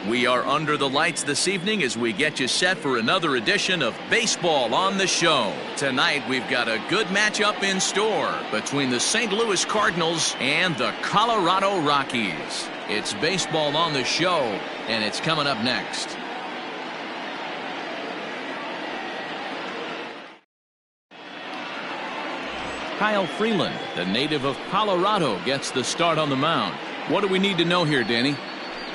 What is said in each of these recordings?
We are under the lights this evening as we get you set for another edition of Baseball on the Show. Tonight we've got a good matchup in store between the St. Louis Cardinals and the Colorado Rockies. It's Baseball on the Show, and it's coming up next. Kyle Freeland, the native of Colorado, gets the start on the mound. What do we need to know here, Danny?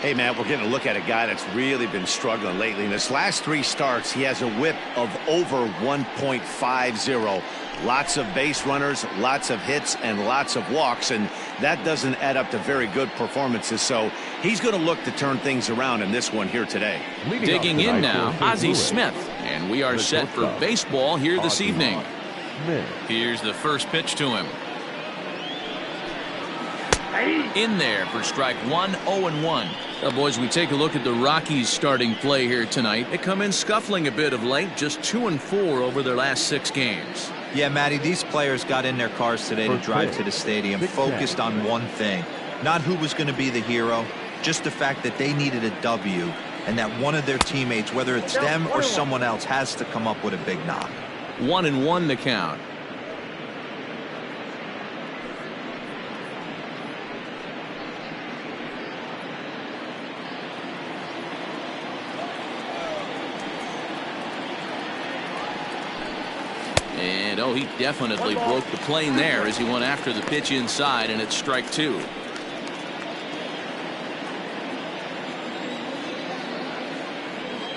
Hey, man, we're getting a look at a guy that's really been struggling lately. In his last 3 starts, he has a whip of over 1.50. Lots of base runners, lots of hits, and lots of walks, and that doesn't add up to very good performances. So he's going to look to turn things around in this one here today. Digging in now, Ozzie Smith, and we are set for baseball here this evening. Here's the first pitch to him. In there for strike one, 0-1. Now, boys, we take a look at the Rockies starting play here tonight. They come in scuffling a bit of late, just 2-4 over their last 6 games. Yeah, Matty, these players got in their cars today to drive to the stadium, focused on one thing. Not who was going to be the hero, just the fact that they needed a W, and that one of their teammates, whether it's them or someone else, has to come up with a big knock. 1-1 the count. And oh, he definitely broke the plane there as he went after the pitch inside, and it's strike 2.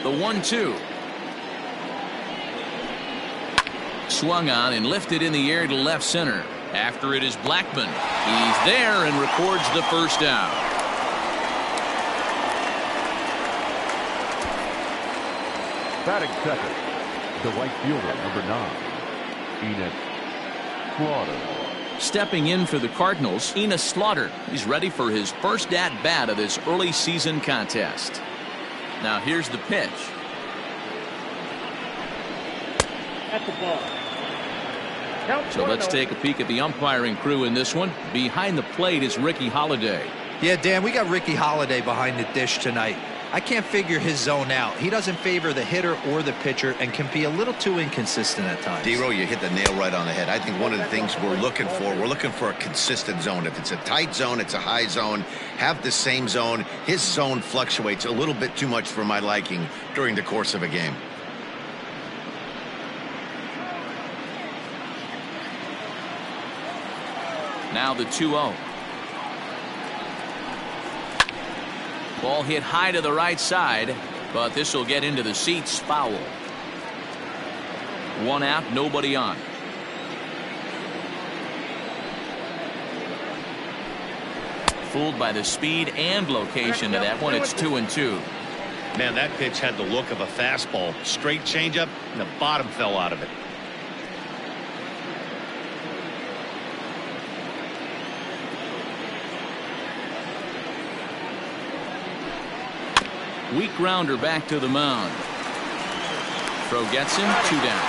The 1-2. Swung on and lifted in the air to left center. After it is Blackmon. He's there and records the first out. Batting second, the right fielder, number 9, Enos Slaughter. Stepping in for the Cardinals, Enos Slaughter. He's ready for his first at-bat of this early season contest. Now here's the pitch. At the ball. So let's take a peek at the umpiring crew in this one. Behind the plate is Ricky Holiday. Yeah, Dan, we got Ricky Holiday behind the dish tonight. I can't figure his zone out. He doesn't favor the hitter or the pitcher and can be a little too inconsistent at times. D-Row, you hit the nail right on the head. I think one of the things we're looking for a consistent zone. If it's a tight zone, it's a high zone. Have the same zone. His zone fluctuates a little bit too much for my liking during the course of a game. Now the 2-0. Ball hit high to the right side, but this will get into the seats. Foul. 1 out, nobody on. Fooled by the speed and location of that one. It's 2-2. Man, that pitch had the look of a fastball. Straight changeup, and the bottom fell out of it. Weak grounder back to the mound. Throw gets him, 2 down.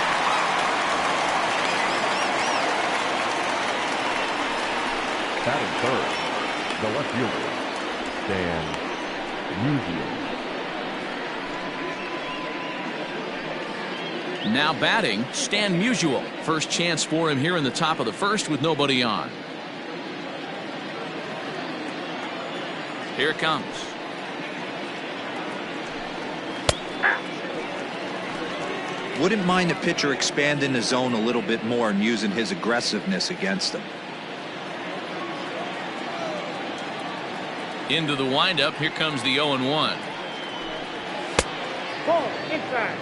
Batting third, the left fielder, Dan Musial. Now batting, Stan Musial. First chance for him here in the top of the first with nobody on. Here it comes. Wouldn't mind the pitcher expanding the zone a little bit more and using his aggressiveness against him. Into the windup. Here comes the 0-1. Ball inside.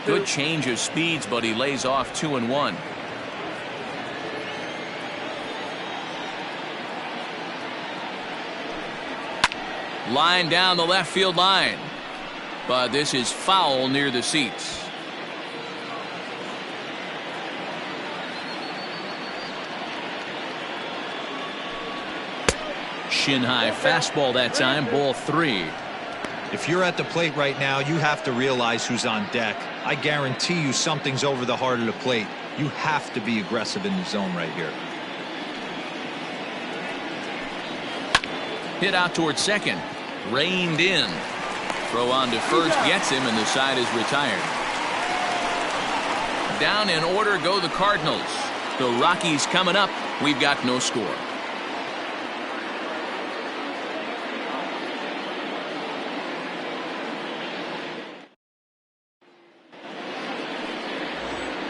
Good change of speeds, but he lays off 2-1. Line down the left field line, but this is foul near the seats. shin-high fastball that time, ball 3. If you're at the plate right now, you have to realize who's on deck. I guarantee you something's over the heart of the plate. You have to be aggressive in the zone right here. Hit out towards second. Reined in. Throw on to first gets him, and the side is retired. Down in order go the Cardinals. The Rockies coming up. We've got no score.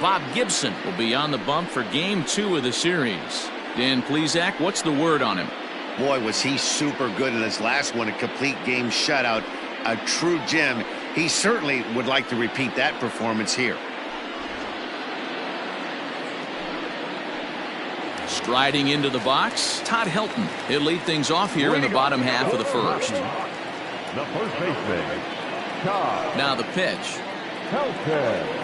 Bob Gibson will be on the bump for game 2 of the series. Dan Plesac, what's the word on him? Boy, was he super good in his last one, a complete game shutout, a true gem. He certainly would like to repeat that performance here. Striding into the box, Todd Helton. He'll lead things off here in the bottom half of the first. The first baseman, Todd. Now the pitch. Helton.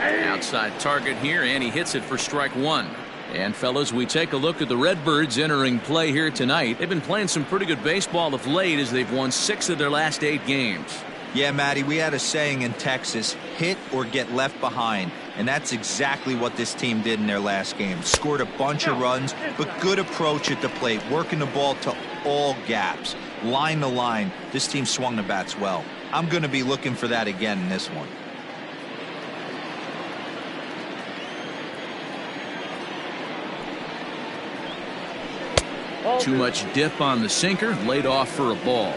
Outside target here, and he hits it for strike 1. And fellas, we take a look at the Redbirds entering play here tonight. They've been playing some pretty good baseball of late as they've won 6 of their last 8 games. Yeah, Matty, we had a saying in Texas, hit or get left behind. And that's exactly what this team did in their last game. Scored a bunch of runs, but good approach at the plate, working the ball to all gaps. Line to line, this team swung the bats well. I'm going to be looking for that again in this one. Too much dip on the sinker, laid off for a ball.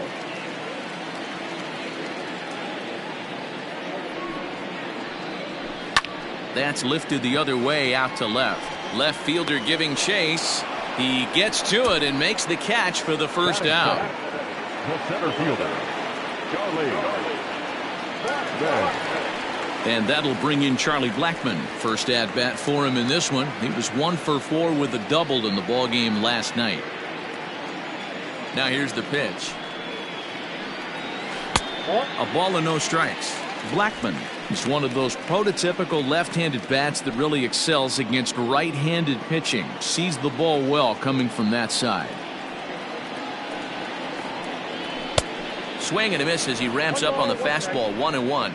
That's lifted the other way out to left. Left fielder giving chase. He gets to it and makes the catch for the first out. The center fielder, Charlie Blackmon. And that'll bring in Charlie Blackmon. First at bat for him in this one. He was 1 for 4 with a double in the ball game last night. Now here's the pitch. A ball and no strikes. Blackmon is one of those prototypical left-handed bats that really excels against right-handed pitching. Sees the ball well coming from that side. Swing and a miss as he ramps up on the fastball. 1-1.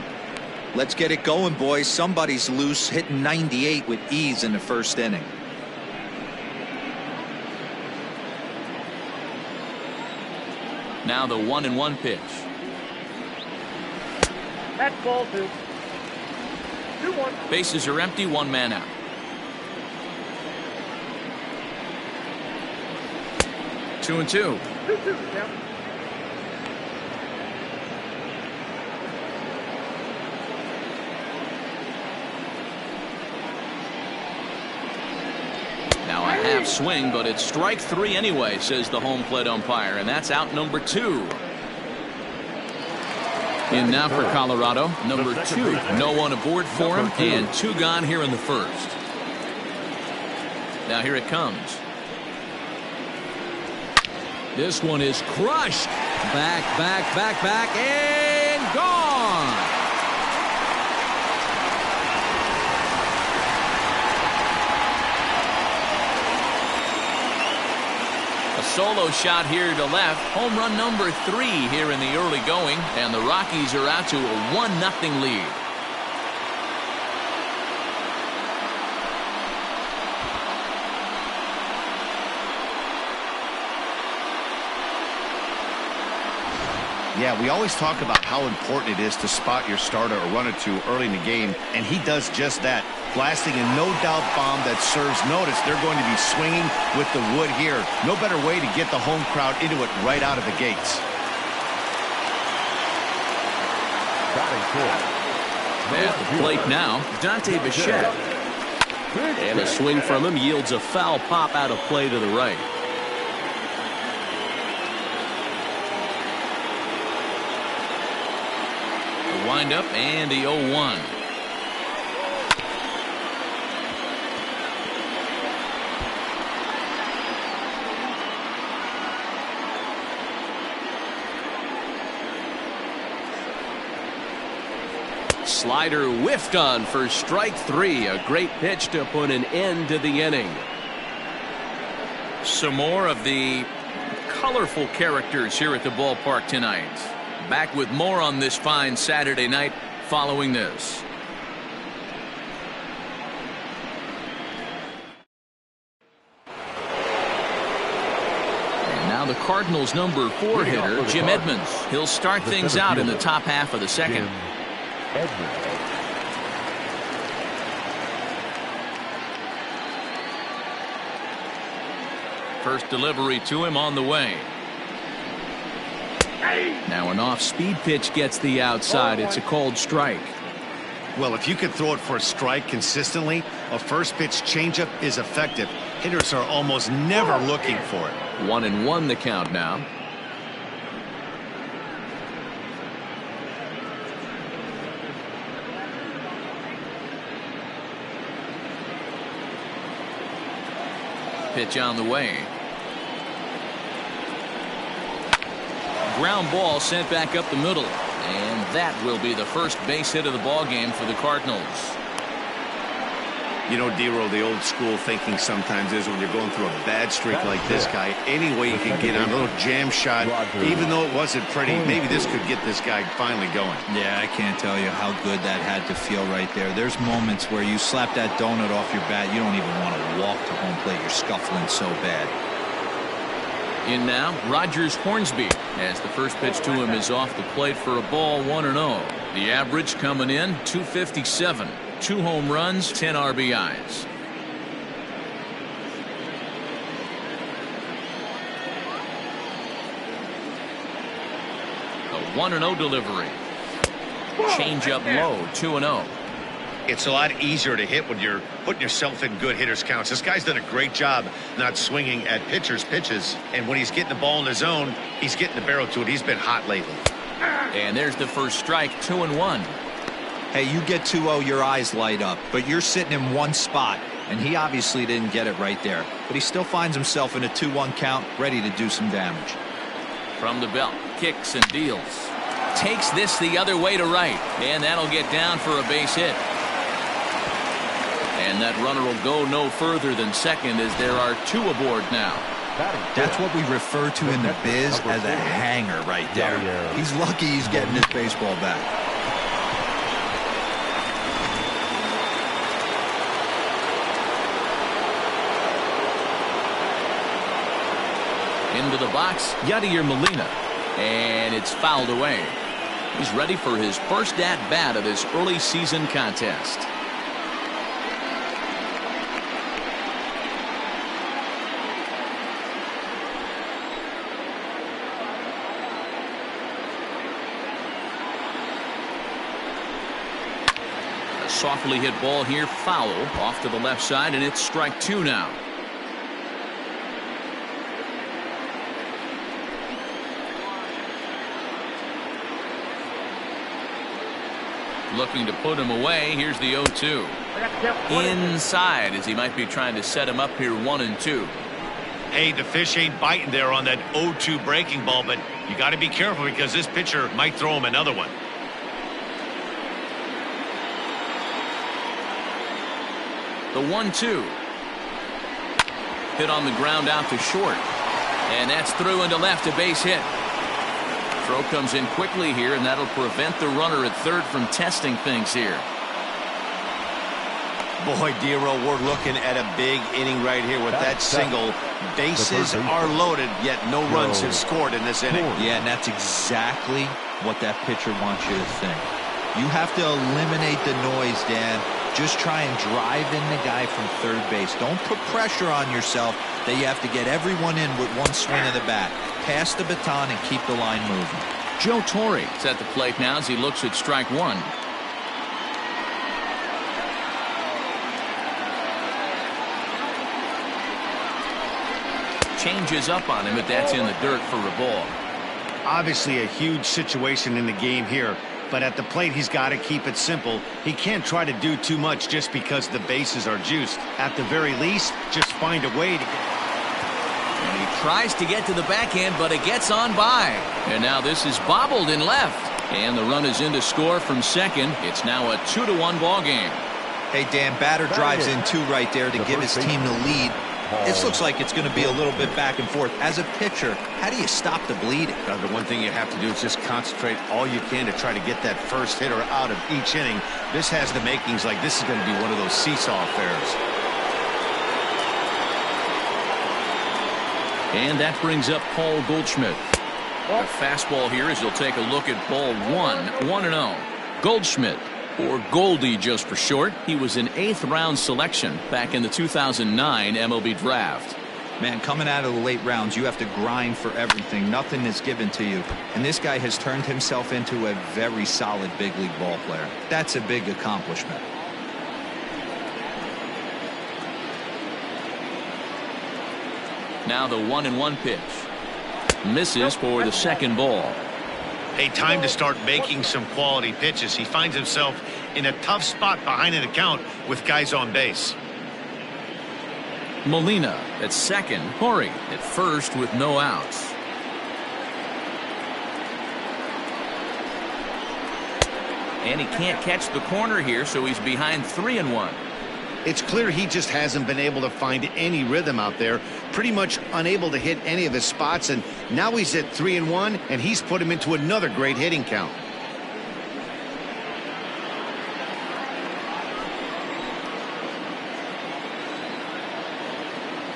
Let's get it going, boys. Somebody's loose, hitting 98 with ease in the first inning. Now the 1-1 pitch. That's ball 2. 2-1. Bases are empty, 1 man out. 2-2. 2-2. Yeah. Now a half swing, but it's strike 3 anyway, says the home plate umpire, and that's out number 2. In now for Colorado, number 2. No one aboard for him, and 2 gone here in the first. Now here it comes. This one is crushed. Back, and gone. Solo shot here to left. Home run number 3 here in the early going, and the Rockies are out to a 1-0 lead. Yeah, we always talk about how important it is to spot your starter or run or two early in the game, and he does just that. Blasting a no-doubt bomb that serves notice. They're going to be swinging with the wood here. No better way to get the home crowd into it right out of the gates. At the plate now, Dante Bechet. And a swing from him yields a foul pop out of play to the right. The windup and the 0-1. Slider whiffed on for strike 3. A great pitch to put an end to the inning. Some more of the colorful characters here at the ballpark tonight. Back with more on this fine Saturday night following this. And now the Cardinals' number 4 hitter, Jim Edmonds. He'll start things out in the top half of the second. First delivery to him on the way. Now an off-speed pitch gets the outside. It's a called strike. Well, if you can throw it for a strike consistently, a first pitch changeup is effective. Hitters are almost never looking for it. 1-1 the count now. Pitch on the way. Ground ball sent back up the middle. And that will be the first base hit of the ball game for the Cardinals. You know, Dero, the old school thinking sometimes is when you're going through a bad streak like this guy, any way you can get on a little jam shot, even though it wasn't pretty, maybe this could get this guy finally going. Yeah, I can't tell you how good that had to feel right there. There's moments where you slap that donut off your bat, you don't even want to walk to home plate. You're scuffling so bad. In now, Rogers Hornsby, as the first pitch to him is off the plate for a ball, 1-0. The average coming in, 257. 2 home runs, 10 RBIs. A 1-0 delivery. Change up low, 2-0. It's a lot easier to hit when you're putting yourself in good hitters counts. This guy's done a great job not swinging at pitchers' pitches. And when he's getting the ball in the zone, he's getting the barrel to it. He's been hot lately. And there's the first strike, 2-1. Hey, you get 2-0, your eyes light up. But you're sitting in one spot. And he obviously didn't get it right there. But he still finds himself in a 2-1 count, ready to do some damage. From the belt, kicks and deals. Takes this the other way to right. And that'll get down for a base hit. And that runner will go no further than second as there are 2 aboard now. That's what we refer to in the biz as a hanger right there. He's lucky he's getting his baseball back. Into the box, Yadier Molina. And it's fouled away. He's ready for his first at-bat of this early season contest. Softly hit ball here, foul off to the left side, and it's strike 2 now. Looking to put him away. Here's the 0-2. Inside as he might be trying to set him up here, 1-2. Hey, the fish ain't biting there on that 0-2 breaking ball, but you got to be careful because this pitcher might throw him another one. The 1-2. Hit on the ground out to short. And that's through into left, a base hit. Throw comes in quickly here, and that'll prevent the runner at third from testing things here. Boy, Dero, we're looking at a big inning right here with that single. Bases are loaded, yet no runs have scored in this inning. Yeah, and that's exactly what that pitcher wants you to think. You have to eliminate the noise, Dan. Just try and drive in the guy from third base. Don't put pressure on yourself that you have to get everyone in with one swing of the bat. Pass the baton and keep the line moving. Joe Torre is at the plate now as he looks at strike 1. Changes up on him, but that's in the dirt for a ball. Obviously a huge situation in the game here, but at the plate he's got to keep it simple. He can't try to do too much just because the bases are juiced. At the very least, just find a way to get. And he tries to get to the backhand, but it gets on by. And now this is bobbled in left. And the run is in to score from second. It's now a 2-1 ball game. Hey, Dan, batter drives in 2 right there to give his team the lead. This looks like it's going to be a little bit back and forth. As a pitcher, how do you stop the bleeding? The one thing you have to do is just concentrate all you can to try to get that first hitter out of each inning. This has the makings like this is going to be one of those seesaw affairs. And that brings up Paul Goldschmidt. A fastball here as he'll take a look at ball 1-0. Goldschmidt, or Goldie just for short. He was an 8th round selection back in the 2009 MLB draft. Man, coming out of the late rounds, you have to grind for everything. Nothing is given to you. And this guy has turned himself into a very solid big league ball player. That's a big accomplishment. Now the 1-1 pitch. Misses for the second ball. Hey, time to start making some quality pitches. He finds himself in a tough spot behind an account with guys on base. Molina at second. Horry at first with no outs. And he can't catch the corner here, so he's behind 3-1. It's clear he just hasn't been able to find any rhythm out there. Pretty much unable to hit any of his spots, and now he's at 3-1, and he's put him into another great hitting count.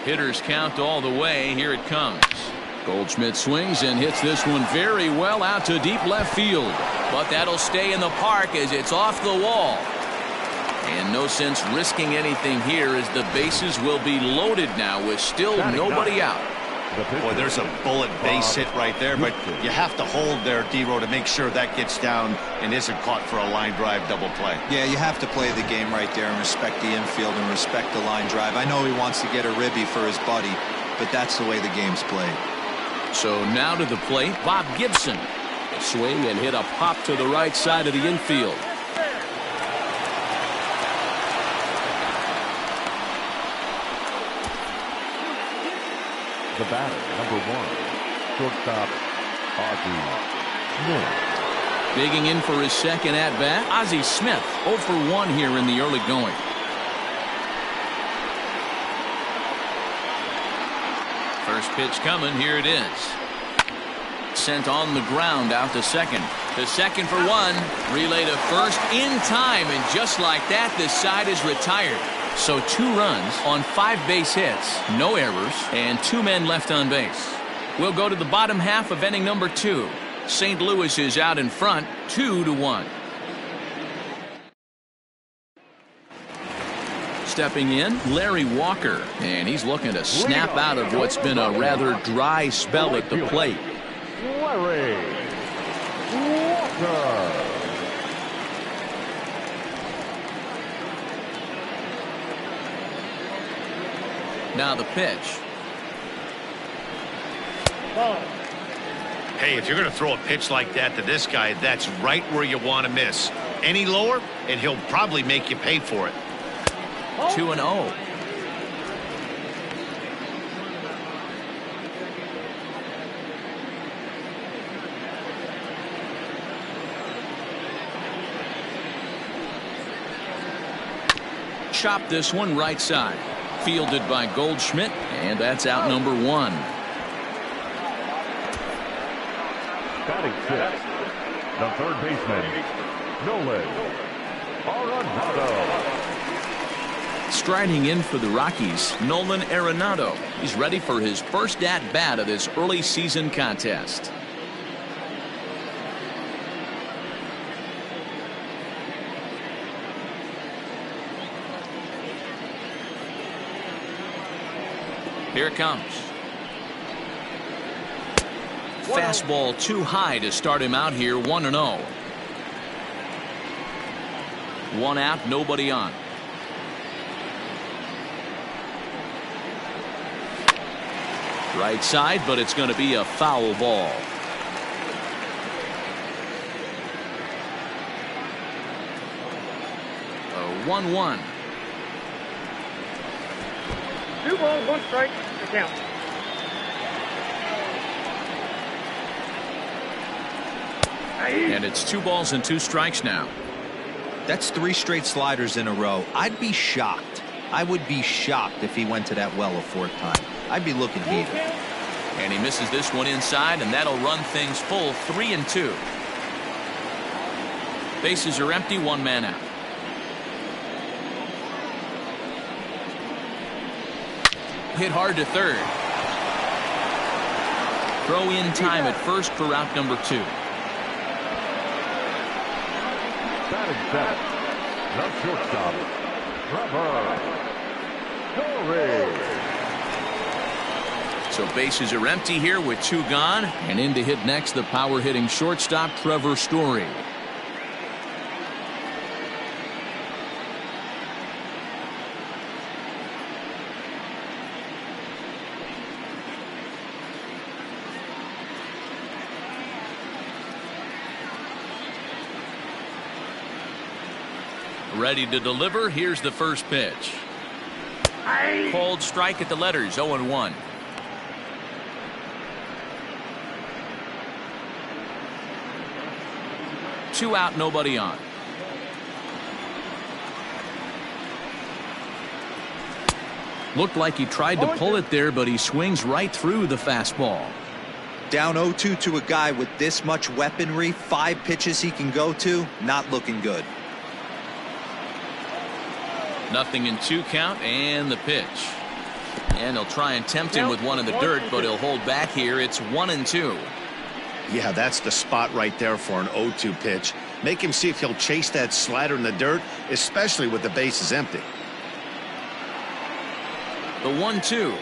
Hitters count all the way. Here it comes. Goldschmidt swings and hits this one very well out to deep left field. But that'll stay in the park as it's off the wall. And no sense risking anything here as the bases will be loaded now with still nobody out. Boy, there's a bullet base hit right there, but you have to hold there, D-Row, to make sure that gets down and isn't caught for a line drive double play. Yeah, you have to play the game right there and respect the infield and respect the line drive. I know he wants to get a ribby for his buddy, but that's the way the game's played. So now to the plate, Bob Gibson. A swing and hit a pop to the right side of the infield. The batter, number 1, shortstop, Ozzie Smith. Digging in for his second at-bat, Ozzie Smith, 0 for 1 here in the early going. First pitch coming, here it is. Sent on the ground out to second. To second for 1, relay to first in time, and just like that, this side is retired. So 2 runs on 5 base hits, no errors, and 2 men left on base. We'll go to the bottom half of inning number 2. St. Louis is out in front, 2-1. Stepping in, Larry Walker, and he's looking to snap out of what's been a rather dry spell at the plate. Larry Walker. Now the pitch. Hey, if you're going to throw a pitch like that to this guy, that's right where you want to miss. Any lower, and he'll probably make you pay for it. 2-0. Chop this one right side. Fielded by Goldschmidt, and that's out number 1. Batting 6, the third baseman, Nolan Arenado. Striding in for the Rockies, Nolan Arenado. He's ready for his first at-bat of this early season contest. Here it comes. Fastball too high to start him out here, 1-0. 1 out, nobody on. Right side, but it's going to be a foul ball. A 1-1. 2 balls, 1 strike, the count. And it's 2 balls and 2 strikes now. That's 3 straight sliders in a row. I'd be shocked I would be shocked if he went to that well a fourth time. I'd be looking heated. And he misses this one inside, and that'll run things full 3-2. Bases are empty, one man out. Hit hard to third. Throw in time at first for out number 2. Batting seventh, the shortstop, Trevor Story. So bases are empty here with 2 gone, and in to hit next the power hitting shortstop Trevor Story. Ready to deliver. Here's the first pitch. Cold strike at the letters, 0-1. Two out, nobody on. Looked like he tried to pull it there, but he swings right through the fastball. Down 0-2 to a guy with this much weaponry, 5 pitches he can go to, not looking good. Nothing in 2 count, and the pitch. And he'll try and tempt him with one in the dirt, but he'll hold back here. It's 1-2. Yeah, that's the spot right there for an 0-2 pitch. Make him see if he'll chase that slider in the dirt, especially with the bases empty. The 1-2.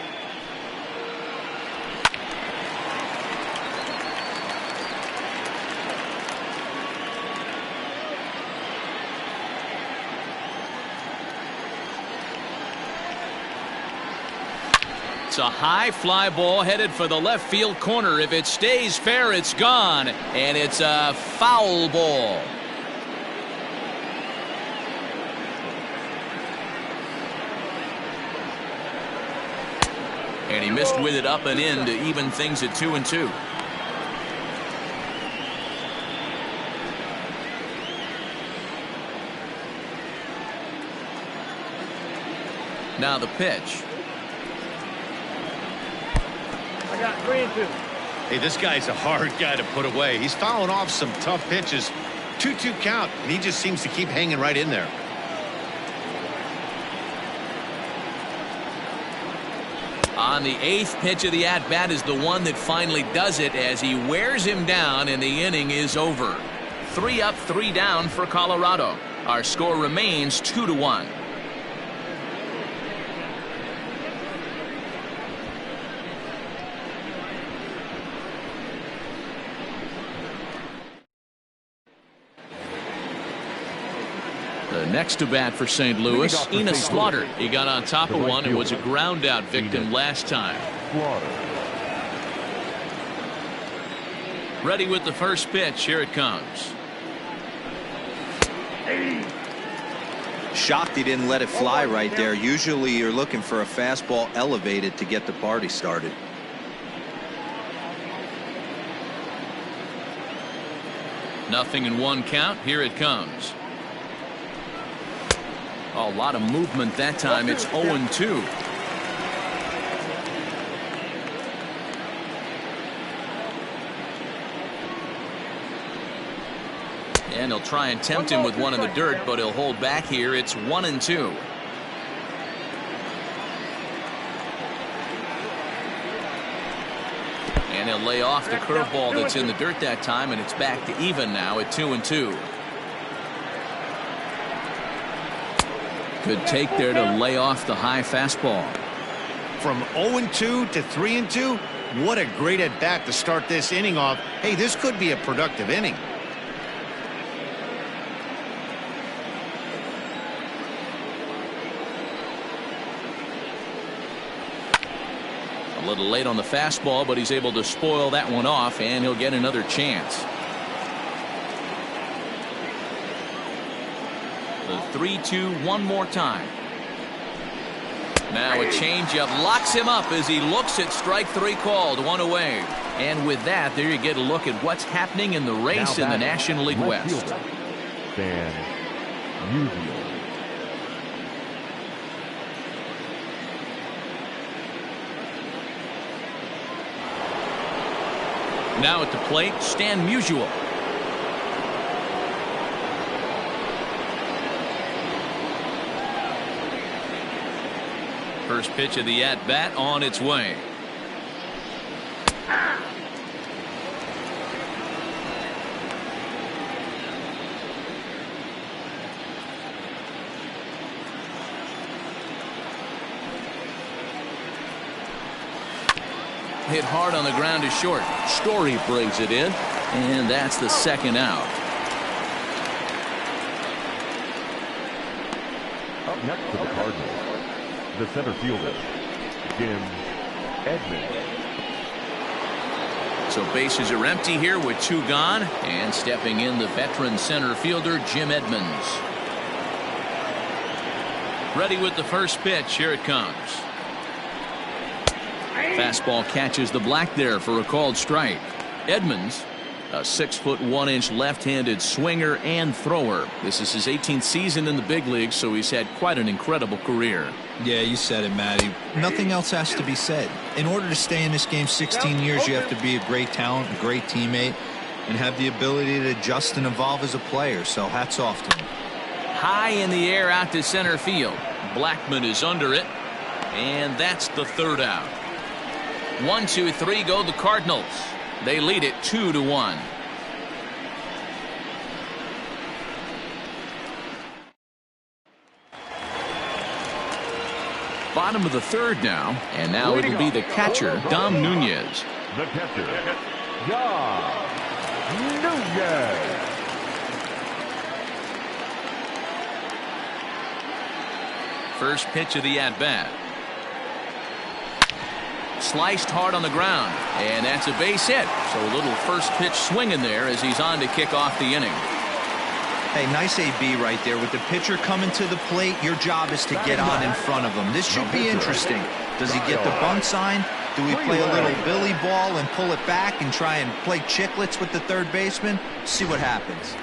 It's a high fly ball headed for the left field corner. If it stays fair, it's gone, and it's a foul ball. And he missed with it up and in to even things at 2-2. Now the pitch. I got 3-2. Hey, this guy's a hard guy to put away. He's fouling off some tough pitches. 2-2 count, and he just seems to keep hanging right in there. On the 8th pitch of the at-bat is the one that finally does it as he wears him down, and the inning is over. 3 up, 3 down for Colorado. Our score remains 2-1. The next to bat for St. Louis, Enos Slaughter. He got on top of one and was a ground out victim last time. Ready with the first pitch. Here it comes. Shocked he didn't let it fly right there. Usually you're looking for a fastball elevated to get the party started. Nothing in 1 count. Here it comes. A lot of movement that time. It's 0-2. And he'll try and tempt him with one in the dirt, but he'll hold back here. It's 1-2. And he'll lay off the curveball that's in the dirt that time, and it's back to even now at 2-2. Good take there to lay off the high fastball. From 0-2 to 3-2, what a great at bat to start this inning off. Hey, this could be a productive inning. A little late on the fastball, but he's able to spoil that one off, and he'll get another chance. The 3-2 one more time. Now a changeup locks him up as he looks at strike 3 called. 1 away. And with that, there you get a look at what's happening in the race in the National League West. Now at the plate, Stan Musial. First pitch of the at-bat on its way. Hit hard on the ground to short. Story brings it in. And that's the second out. Up next to the Cardinals, the center fielder, Edmonds. So bases are empty here with 2 gone. And stepping in, the veteran center fielder, Jim Edmonds. Ready with the first pitch. Here it comes. Fastball catches the black there for a called strike. Edmonds, a 6'1" left-handed swinger and thrower. This is his 18th season in the big leagues, so he's had quite an incredible career. Yeah, you said it, Matty. Nothing else has to be said. In order to stay in this game 16 years, you have to be a great talent, a great teammate, and have the ability to adjust and evolve as a player. So hats off to him. High in the air out to center field. Blackmon is under it, and that's the third out. 1, 2, 3 go the Cardinals. They lead it 2-1. Bottom of the third now, and now it'll be the catcher, Dom Nunez. The catcher, Dom Nunez. First pitch of the at-bat. Sliced hard on the ground, and that's a base hit. So a little first pitch swing in there as he's on to kick off the inning. Hey, nice AB right there. With the pitcher coming to the plate, your job is to get on in front of him. This should be interesting. Does he get the bunt sign? Do we play a little billy ball and pull it back and try and play chicklets with the third baseman? See what happens.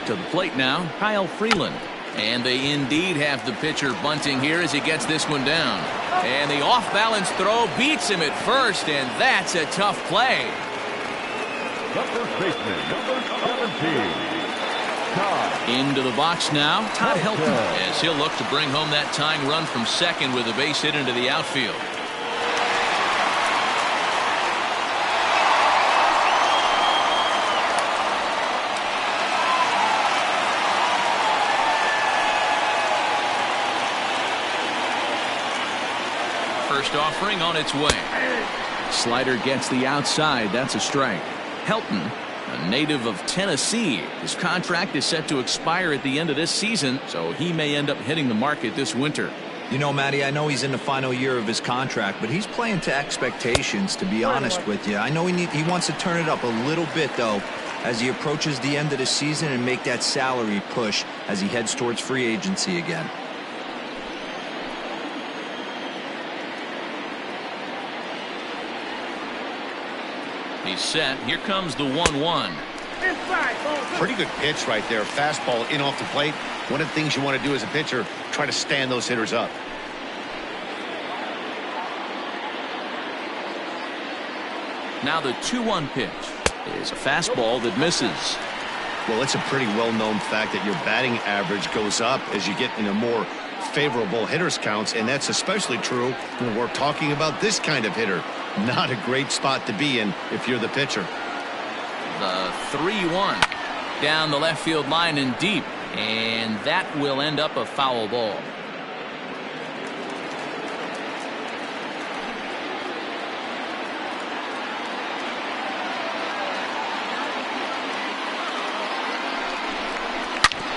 To the plate now, Kyle Freeland. And they indeed have the pitcher bunting here as he gets this one down. And the off-balance throw beats him at first, and that's a tough play. The first baseman, number 17, Todd. Into the box now, Todd Helton, as he'll look to bring home that tying run from second with a base hit into the outfield. First offering on its way. Slider gets the outside. That's a strike. Helton, a native of Tennessee. His contract is set to expire at the end of this season, so he may end up hitting the market this winter. You know, Matty, I know he's in the final year of his contract, but he's playing to expectations, to be honest with you. I know he wants to turn it up a little bit, though, as he approaches the end of the season and make that salary push as he heads towards free agency again. He's set. Here comes the 1-1. Pretty good pitch right there. Fastball in off the plate. One of the things you want to do as a pitcher, try to stand those hitters up. Now the 2-1 pitch is a fastball that misses. Well, it's a pretty well-known fact that your batting average goes up as you get into more favorable hitters counts, and that's especially true when we're talking about this kind of hitter. Not a great spot to be in if you're the pitcher. The 3-1 down the left field line and deep, and that will end up a foul ball.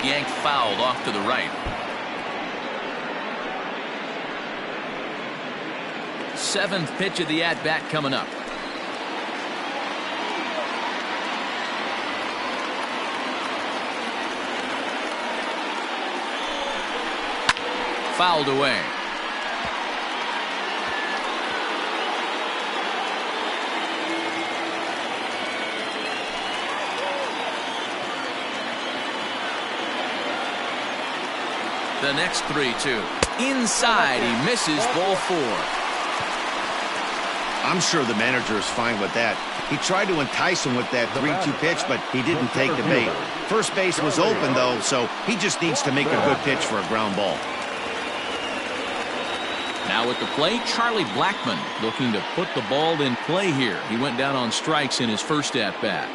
Yanked fouled off to the right. Seventh pitch of the at-bat coming up. Fouled away. The next 3-2. inside. He misses ball 4. I'm sure the manager is fine with that. He tried to entice him with that 3-2 pitch, but he didn't take the bait. First base was open, though, so he just needs to make a good pitch for a ground ball. Now at the plate, Charlie Blackmon looking to put the ball in play here. He went down on strikes in his first at-bat.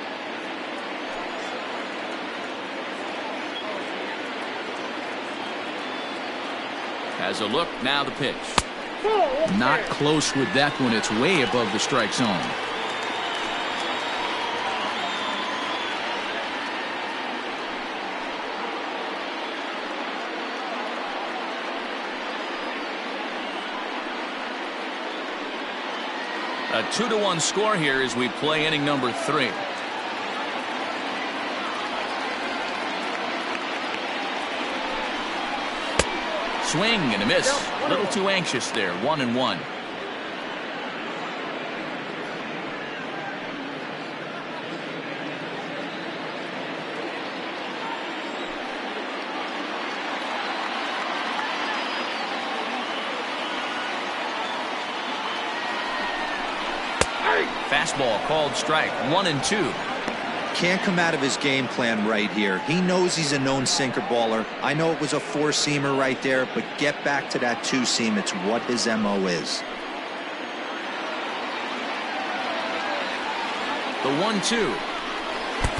Has a look, now the pitch. Not close with that one. It's way above the strike zone. A 2-1 score here as we play inning number 3. Swing and a miss. A little too anxious there. 1-1. Fastball called strike. 1-2. Can't come out of his game plan right here. He knows he's a known sinker baller. I know it was a 4-seamer right there, but get back to that 2-seam. It's what his MO is. The 1-2.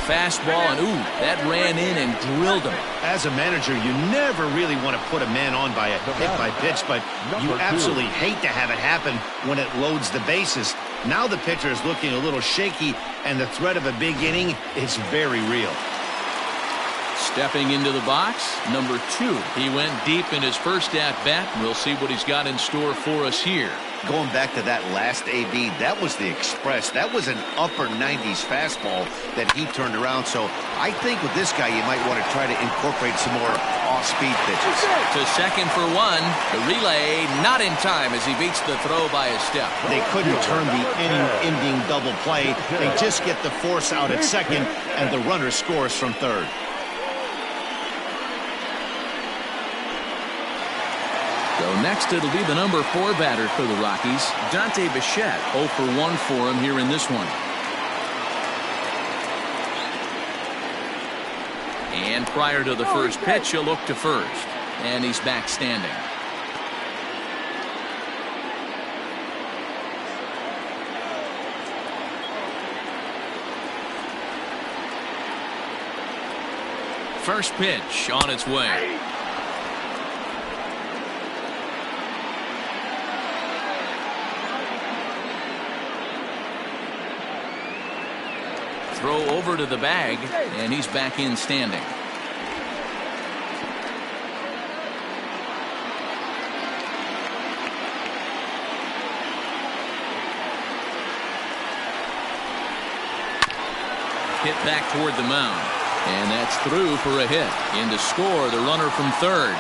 Fastball, and ooh, that ran in and drilled him. As a manager, you never really want to put a man on by a hit-by-pitch, but you absolutely hate to have it happen when it loads the bases. Now the pitcher is looking a little shaky, and the threat of a big inning is very real. Stepping into the box, number 2. He went deep in his first at-bat. We'll see what he's got in store for us here. Going back to that last AB, that was the express. That was an upper 90s fastball that he turned around. So I think with this guy, you might want to try to incorporate some more off-speed pitches. To second for 1. The relay not in time as he beats the throw by a step. They couldn't turn the inning-ending double play. They just get the force out at second, and the runner scores from third. So next it'll be the number 4 batter for the Rockies, Dante Bechet. 0 for 1 for him here in this one. And prior to the first pitch, he'll look to first. And he's back standing. First pitch on its way. Throw over to the bag, and he's back in standing. Hit back toward the mound, and that's through for a hit. In to score the runner from third.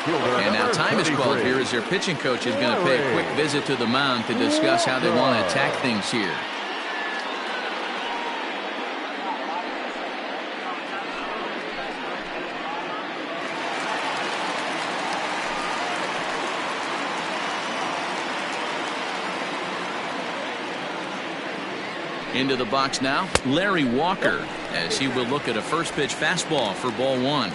And now time is called here as their pitching coach is going to pay a quick visit to the mound to discuss how they want to attack things here. Into the box now, Larry Walker, as he will look at a first pitch fastball for ball 1.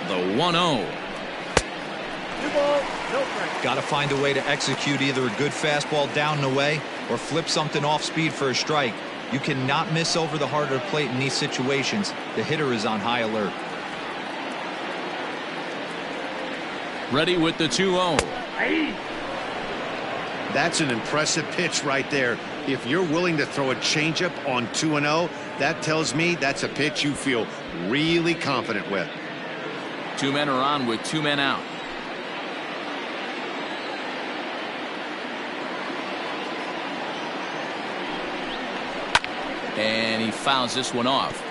The 1-0. Got to find a way to execute either a good fastball down and away or flip something off speed for a strike. You cannot miss over the heart of the plate in these situations. The hitter is on high alert. Ready with the 2-0. That's an impressive pitch right there. If you're willing to throw a changeup on 2-0, that tells me that's a pitch you feel really confident with. 2 men are on with 2 men out. And he fouls this one off.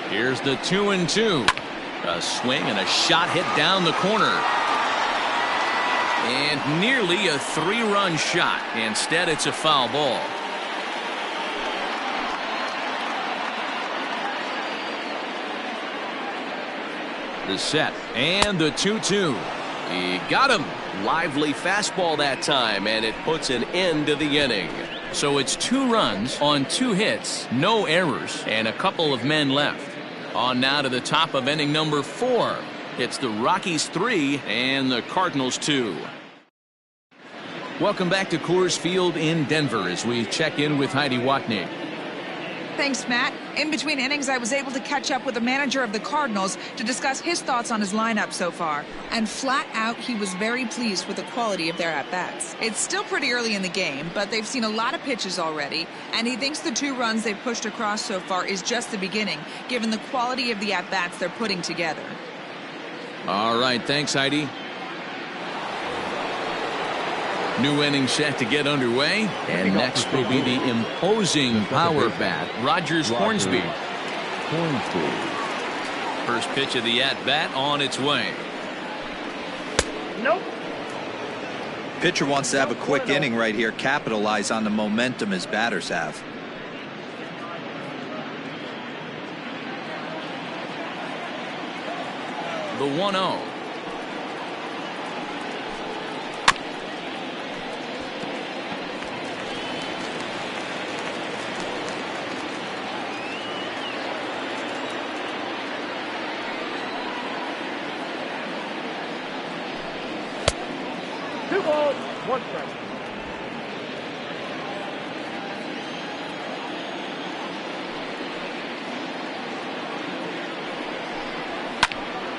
Here's the 2-2. A swing and a shot hit down the corner. And nearly a 3-run shot. Instead, it's a foul ball. The set and the 2-2. He got him. Lively fastball that time, and it puts an end to the inning. So it's 2 runs on 2 hits, no errors, and a couple of men left. On now to the top of inning number 4. It's the Rockies 3 and the Cardinals 2. Welcome back to Coors Field in Denver as we check in with Heidi Watney. Thanks, Matt. In between innings, I was able to catch up with the manager of the Cardinals to discuss his thoughts on his lineup so far. And flat out, he was very pleased with the quality of their at-bats. It's still pretty early in the game, but they've seen a lot of pitches already, and he thinks the 2 runs they've pushed across so far is just the beginning, given the quality of the at-bats they're putting together. All right, thanks, Heidi. New inning set to get underway, and next will be the imposing power bat, Rogers Hornsby. First pitch of the at-bat on its way. Nope. Pitcher wants to have a quick inning right here, capitalize on the momentum his batters have. The 1-0. One strike.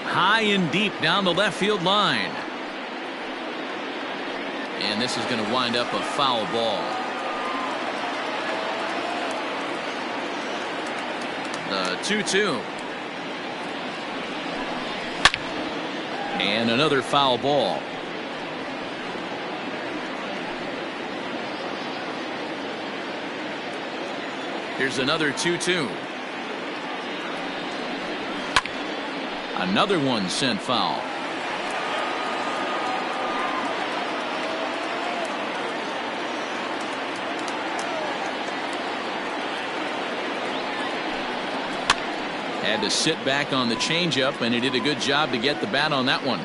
High and deep down the left field line. And this is going to wind up a foul ball. The 2-2. And another foul ball. Here's another 2-2. Another one sent foul. Had to sit back on the changeup, and he did a good job to get the bat on that one.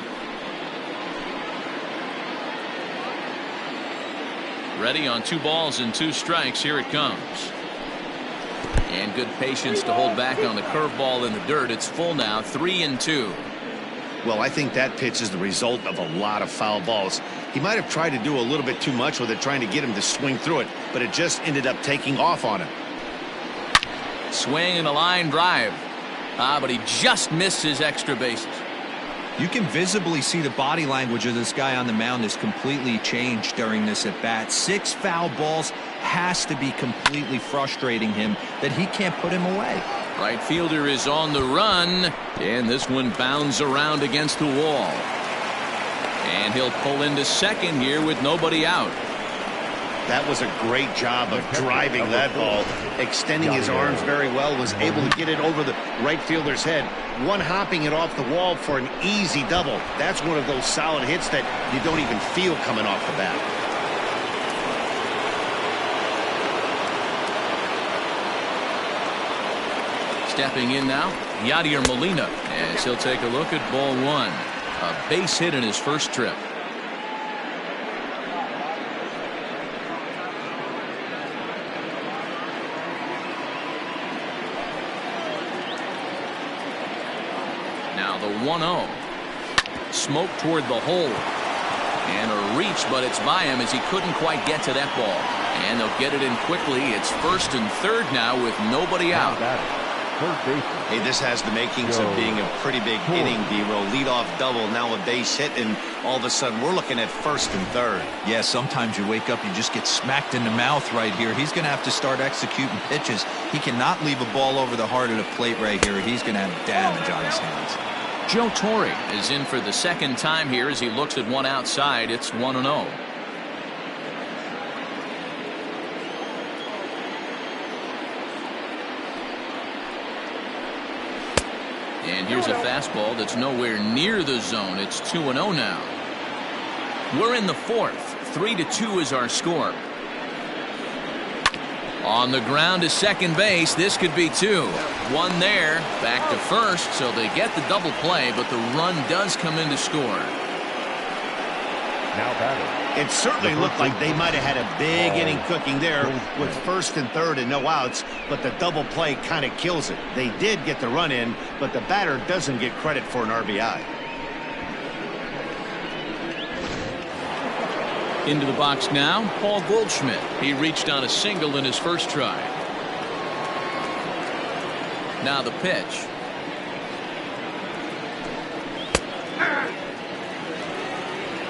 Ready on 2 balls and 2 strikes. Here it comes. And good patience to hold back on the curveball in the dirt. It's full now, 3-2. Well, I think that pitch is the result of a lot of foul balls. He might have tried to do a little bit too much with it, trying to get him to swing through it, but it just ended up taking off on him. Swing and a line drive. But he just missed his extra bases. You can visibly see the body language of this guy on the mound has completely changed during this at bat. 6 foul balls has to be completely frustrating him that he can't put him away. Right fielder is on the run, and this one bounds around against the wall. And he'll pull into second here with nobody out. That was a great job of driving that ball, extending his arms very well, was able to get it over the right fielder's head, one-hopping it off the wall for an easy double. That's one of those solid hits that you don't even feel coming off the bat. Stepping in now, Yadier Molina, as he'll take a look at ball 1. A base hit in his first trip. Now the 1-0. Smoke toward the hole. And a reach, but it's by him as he couldn't quite get to that ball. And they'll get it in quickly. It's first and third now with nobody out. Hey, this has the makings of being a pretty big inning, D-Roll. Leadoff double, now a base hit, and all of a sudden we're looking at first and third. Yeah, sometimes you wake up, you just get smacked in the mouth right here. He's going to have to start executing pitches. He cannot leave a ball over the heart of the plate right here. He's going to have damage on his hands. Joe Torre is in for the second time here as he looks at one outside. It's 1-0. And here's a fastball that's nowhere near the zone. It's 2-0 now. We're in the fourth. 3-2 is our score. On the ground to second base. This could be two. One there. Back to first. So they get the double play, but the run does come in to score. Now batting. It certainly looked like they might have had a big inning cooking there with first and third and no outs, but the double play kind of kills it. They did get the run in, but the batter doesn't get credit for an RBI. Into the box now, Paul Goldschmidt. He reached on a single in his first try. Now the pitch.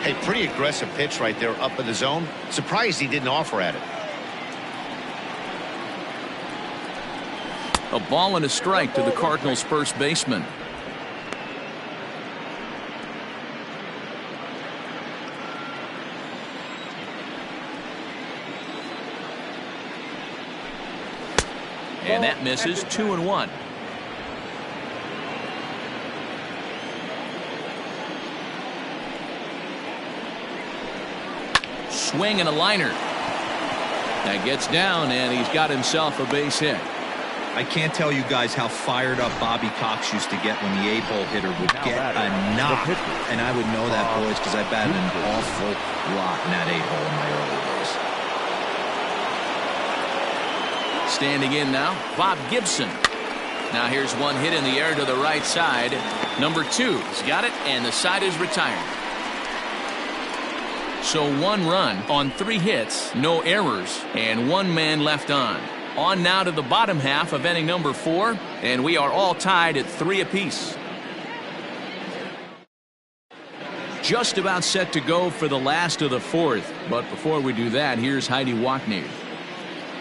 Hey, pretty aggressive pitch right there up in the zone. Surprised he didn't offer at it. A ball and a strike to the Cardinals' first baseman. And that misses. 2-1. Swing and a liner. That gets down, and he's got himself a base hit. I can't tell you guys how fired up Bobby Cox used to get when the 8-hole hitter would get a knock. And I would know that, boys, because I batted an awful lot in that 8-hole in my early days. Standing in now, Bob Gibson. Now here's one hit in the air to the right side. Number 2, he's got it, and the side is retired. So 1 run on 3 hits, no errors, and 1 man left on. On now to the bottom half of inning number 4, and we are all tied at 3 apiece. Just about set to go for the last of the 4th, but before we do that, here's Heidi Wackney.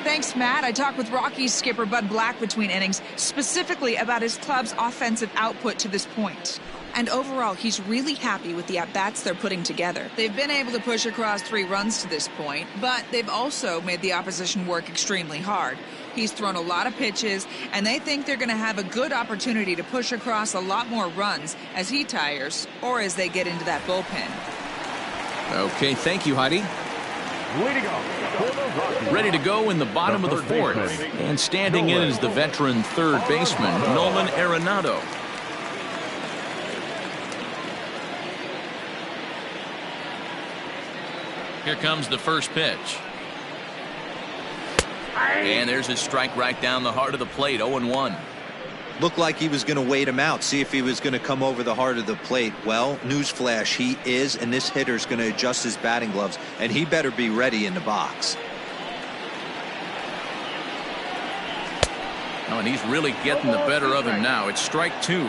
Thanks, Matt. I talked with Rockies skipper Bud Black between innings, specifically about his club's offensive output to this point. And overall, he's really happy with the at-bats they're putting together. They've been able to push across 3 runs to this point, but they've also made the opposition work extremely hard. He's thrown a lot of pitches, and they think they're going to have a good opportunity to push across a lot more runs as he tires or as they get into that bullpen. Okay, thank you, Heidi. Way to go. Ready to go in the bottom of the 4th. And standing in is the veteran third baseman, Nolan Arenado. Here comes the first pitch. And there's a strike right down the heart of the plate, 0-1. Looked like he was going to wait him out, see if he was going to come over the heart of the plate. Well, newsflash, he is, and this hitter's going to adjust his batting gloves, and he better be ready in the box. Oh, and he's really getting the better of him now. It's strike 2.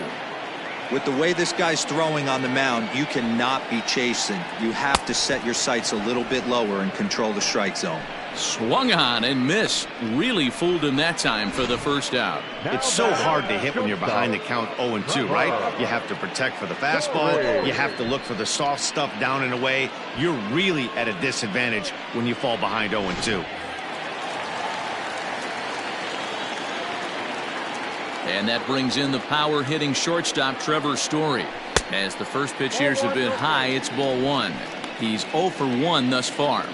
With the way this guy's throwing on the mound, you cannot be chasing. You have to set your sights a little bit lower and control the strike zone. Swung on and missed. Really fooled him that time for the first out. It's so hard to hit when you're behind the count 0-2, right? You have to protect for the fastball. You have to look for the soft stuff down and away. You're really at a disadvantage when you fall behind 0-2. And that brings in the power-hitting shortstop Trevor Story. As the first pitch here's a bit high, it's ball 1. He's 0 for 1 thus far.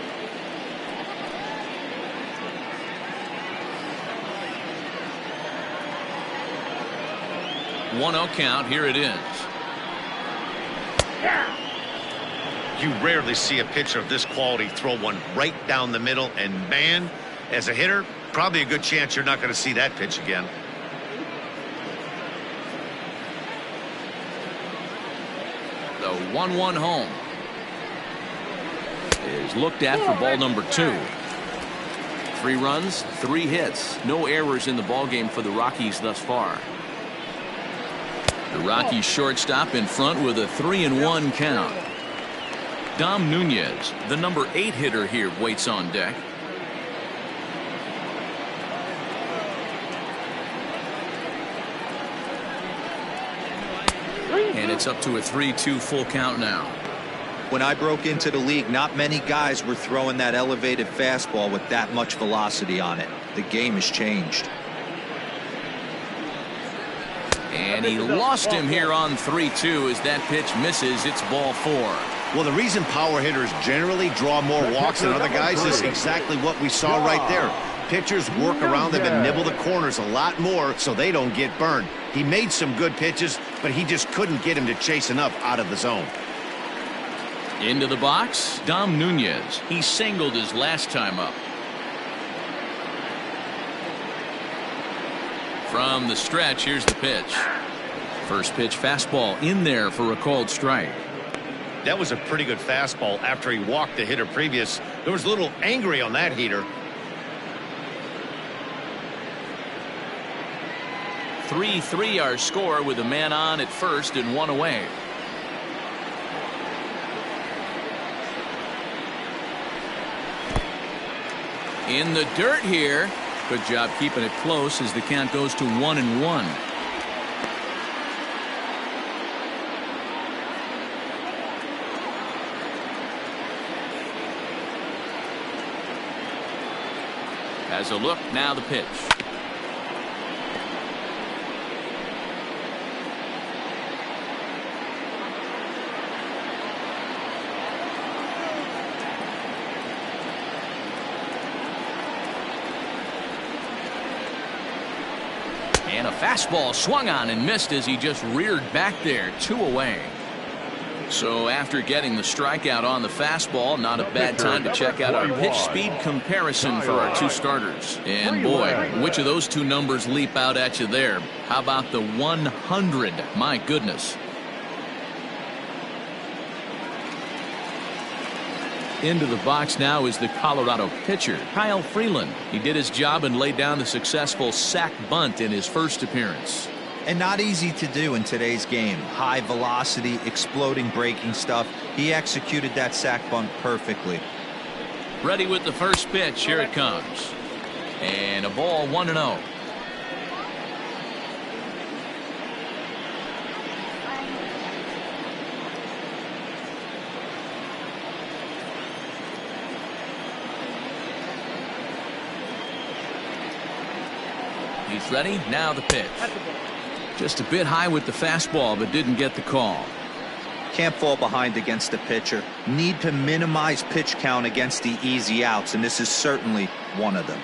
One 0 count. Here it is. You rarely see a pitcher of this quality throw one right down the middle, and man, as a hitter, probably a good chance you're not going to see that pitch again. The 1-1 home is looked at for ball number 2. 3 runs, 3 hits, no errors in the ballgame for the Rockies thus far. The Rockies shortstop in front with a 3-1 count. Dom Nunez, the number 8 hitter here, waits on deck. And it's up to a 3-2 full count now. When I broke into the league, not many guys were throwing that elevated fastball with that much velocity on it. The game has changed. And he lost him here on 3-2 as that pitch misses. It's ball 4. Well, the reason power hitters generally draw more walks than other guys is exactly what we saw right there. Pitchers work around them and nibble the corners a lot more so they don't get burned. He made some good pitches, but he just couldn't get him to chase enough out of the zone. Into the box, Dom Nunez. He singled his last time up. From the stretch, here's the pitch. First pitch fastball in there for a called strike. That was a pretty good fastball after he walked the hitter previous. There was a little angry on that heater. 3-3 our score with a man on at first and one away. In the dirt here. Good job keeping it close as the count goes to 1-1. Has a look, now the pitch. And a fastball swung on and missed as he just reared back there. 2 away. So after getting the strikeout on the fastball, not a bad time to check out our pitch speed comparison for our 2 starters. And boy, which of those 2 numbers leap out at you there? How about the 100? My goodness. Into the box now is the Colorado pitcher, Kyle Freeland. He did his job and laid down the successful sac bunt in his first appearance. And not easy to do in today's game. High velocity, exploding breaking stuff. He executed that sac bunt perfectly. Ready with the first pitch. Here it comes. And a ball 1-0. He's ready. Now the pitch. Just a bit high with the fastball, but didn't get the call. Can't fall behind against the pitcher. Need to minimize pitch count against the easy outs, and this is certainly one of them.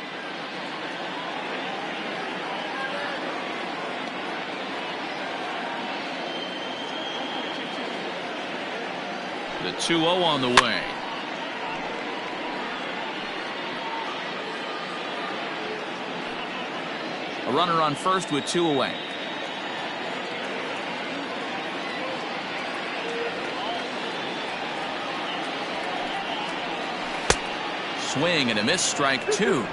The 2-0 on the way. A runner on first with 2 away. Swing and a miss, strike 2.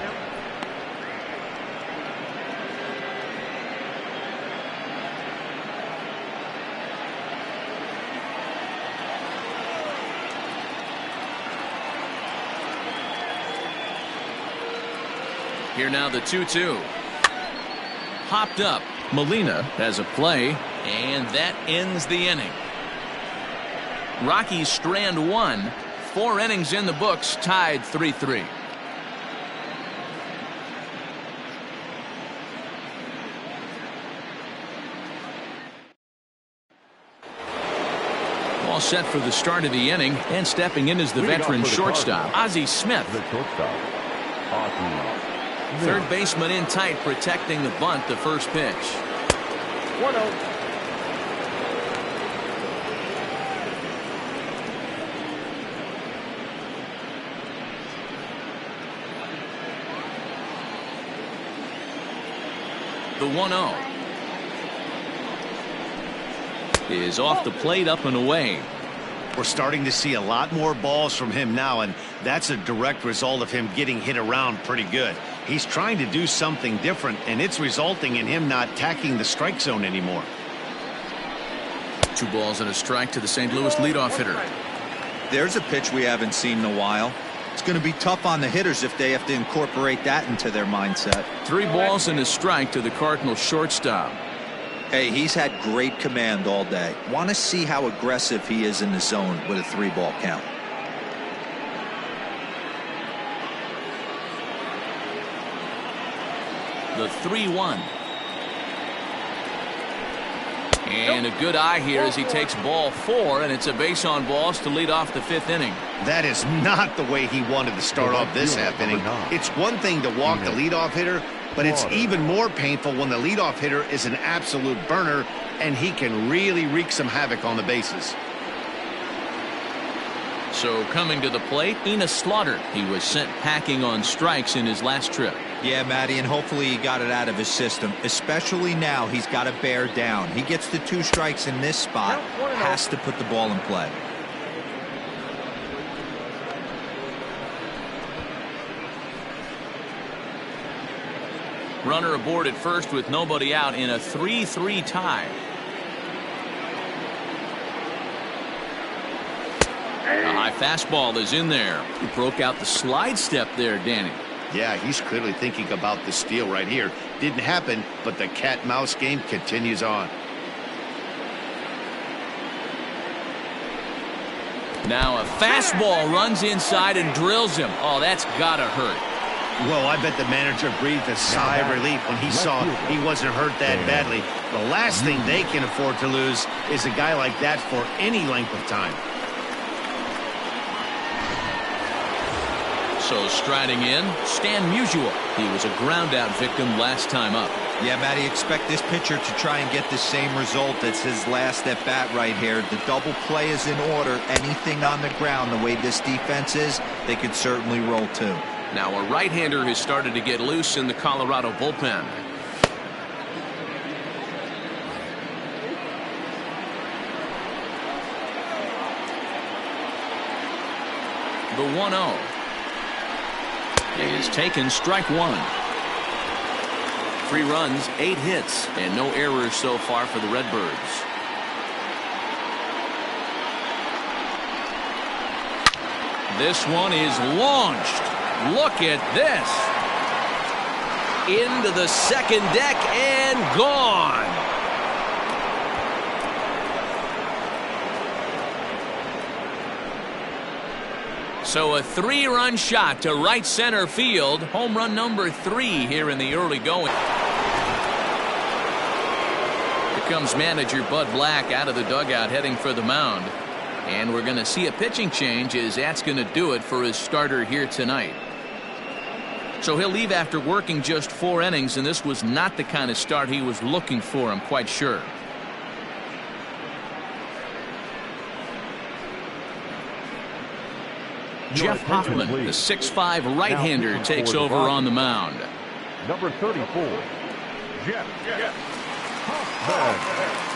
Here now the 2-2. Hopped up. Molina has a play, and that ends the inning. Rockies strand 1. 4 innings in the books, tied 3-3. All set for the start of the inning, and stepping in is the veteran shortstop, Ozzie Smith. Third baseman in tight, protecting the bunt, the first pitch. 1-0. The 1-0 is off the plate, up and away. We're starting to see a lot more balls from him now, and that's a direct result of him getting hit around pretty good. He's trying to do something different, and it's resulting in him not tacking the strike zone anymore. 2 balls and a strike to the St. Louis leadoff hitter. There's a pitch we haven't seen in a while. It's going to be tough on the hitters if they have to incorporate that into their mindset. 3 balls and a strike to the Cardinals shortstop. Hey, he's had great command all day. Want to see how aggressive he is in the zone with a 3-ball count. The 3-1. And a good eye here as he takes ball 4, and it's a base on balls to lead off the 5th inning. That is not the way he wanted to start off this half inning. It's one thing to walk the leadoff hitter, but it's even more painful when the leadoff hitter is an absolute burner, and he can really wreak some havoc on the bases. So coming to the plate, Ina Slaughter. He was sent packing on strikes in his last trip. Yeah, Matty, and hopefully he got it out of his system. Especially now, he's got to bear down. He gets the 2 strikes in this spot, has to put the ball in play. Runner aboard at first with nobody out in a 3-3 tie. A high fastball is in there. He broke out the slide step there, Danny. Yeah, he's clearly thinking about the steal right here. Didn't happen, but the cat-mouse game continues on. Now a fastball runs inside and drills him. Oh, that's gotta hurt. Well, I bet the manager breathed a sigh of relief when he saw he wasn't hurt that badly. The last thing they can afford to lose is a guy like that for any length of time. So striding in, Stan Musial. He was a ground-out victim last time up. Yeah, Matty, expect this pitcher to try and get the same result as his last at-bat right here. The double play is in order. Anything on the ground, the way this defense is, they could certainly roll too. Now a right-hander has started to get loose in the Colorado bullpen. The 1-0 is taken, strike 1. 3 runs, 8 hits, and no errors so far for the Redbirds. This one is launched. Look at this. Into the second deck and gone. So a 3-run shot to right center field. Home run number 3 here in the early going. Here comes manager Bud Black out of the dugout heading for the mound. And we're going to see a pitching change as that's going to do it for his starter here tonight. So he'll leave after working just 4 innings, and this was not the kind of start he was looking for, I'm quite sure. Jeff Hoffman, the 6'5" right-hander, takes over on the mound. Number 34, Jeff Hoffman.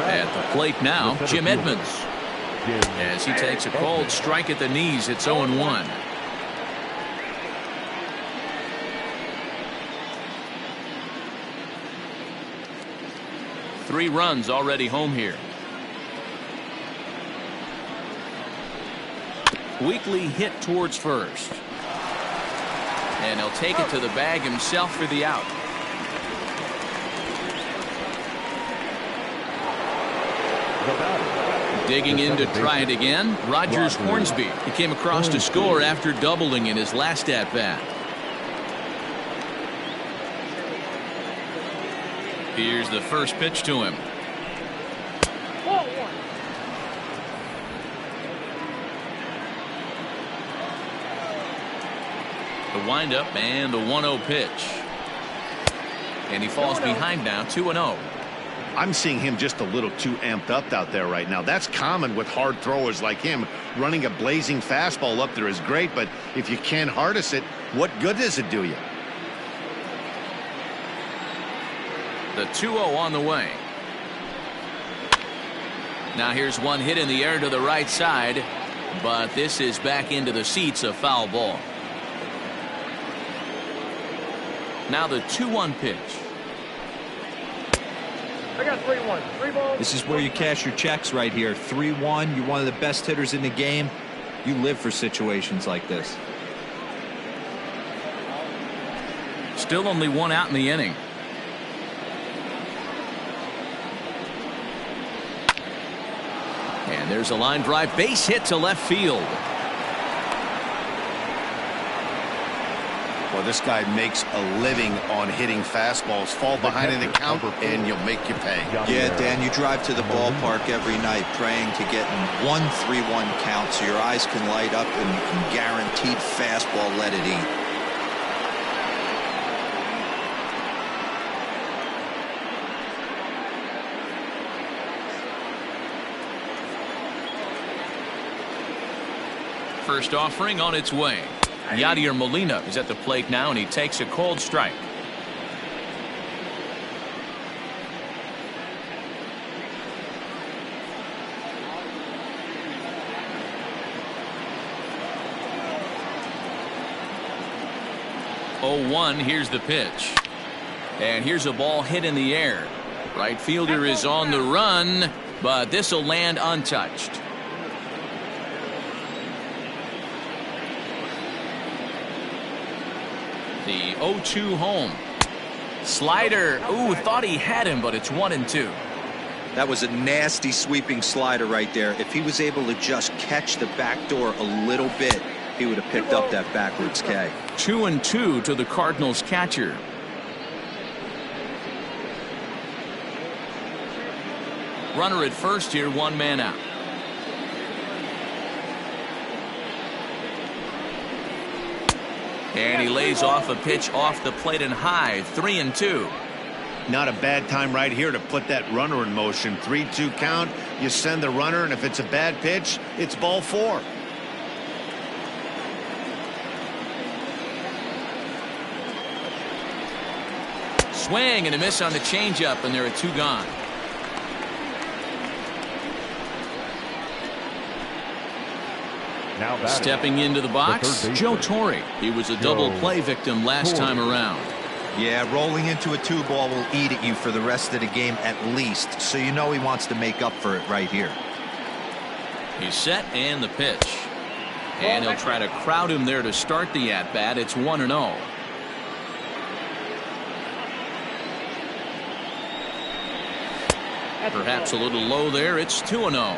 At the plate now, Jim Edmonds. As he takes a cold strike at the knees, it's 0-1. Three runs already home here. Weekly hit towards first. And he'll take it to the bag himself for the out. Digging in to try it again, Rogers Hornsby. He came across to score after doubling in his last at-bat. Here's the first pitch to him. The windup and the 1-0 pitch. And he falls behind now, 2-0. I'm seeing him just a little too amped up out there right now. That's common with hard throwers like him. Running a blazing fastball up there is great, but if you can't harness it, what good does it do you? The 2-0 on the way. Now here's one hit in the air to the right side, but this is back into the seats, a foul ball. Now the 2-1 pitch. I got 3-1. 3 balls. This is where you cash your checks right here. 3-1. You're one of the best hitters in the game. You live for situations like this. Still only one out in the inning. And there's a line drive base hit to left field. Well, this guy makes a living on hitting fastballs. Fall behind in the count, and you'll make you pay. Yeah, Dan, you drive to the ballpark every night praying to get in 1-3-1 count so your eyes can light up and you can guaranteed fastball let it eat. First offering on its way. Yadier Molina is at the plate now, and he takes a cold strike. Oh, 1, here's the pitch. And here's a ball hit in the air. Right fielder is on the run, but this will land untouched. The 0-2 home. Slider. Ooh, thought he had him, but it's 1-2. That was a nasty sweeping slider right there. If he was able to just catch the back door a little bit, he would have picked up that backwards K. 2-2 to the Cardinals catcher. Runner at first here, 1 man out. And he lays off a pitch off the plate and high. 3-2. Not a bad time right here to put that runner in motion. 3-2 count. You send the runner, and if it's a bad pitch, it's ball 4. Swing and a miss on the changeup, and there are 2 gone. Now stepping into the box, Joe Torre. He was a double play victim last time around. Yeah, rolling into a 2-ball will eat at you for the rest of the game at least, so you know he wants to make up for it right here. He's set, and the pitch. And he'll try to crowd him there to start the at-bat. It's 1-0. Perhaps a little low there. It's 2-0.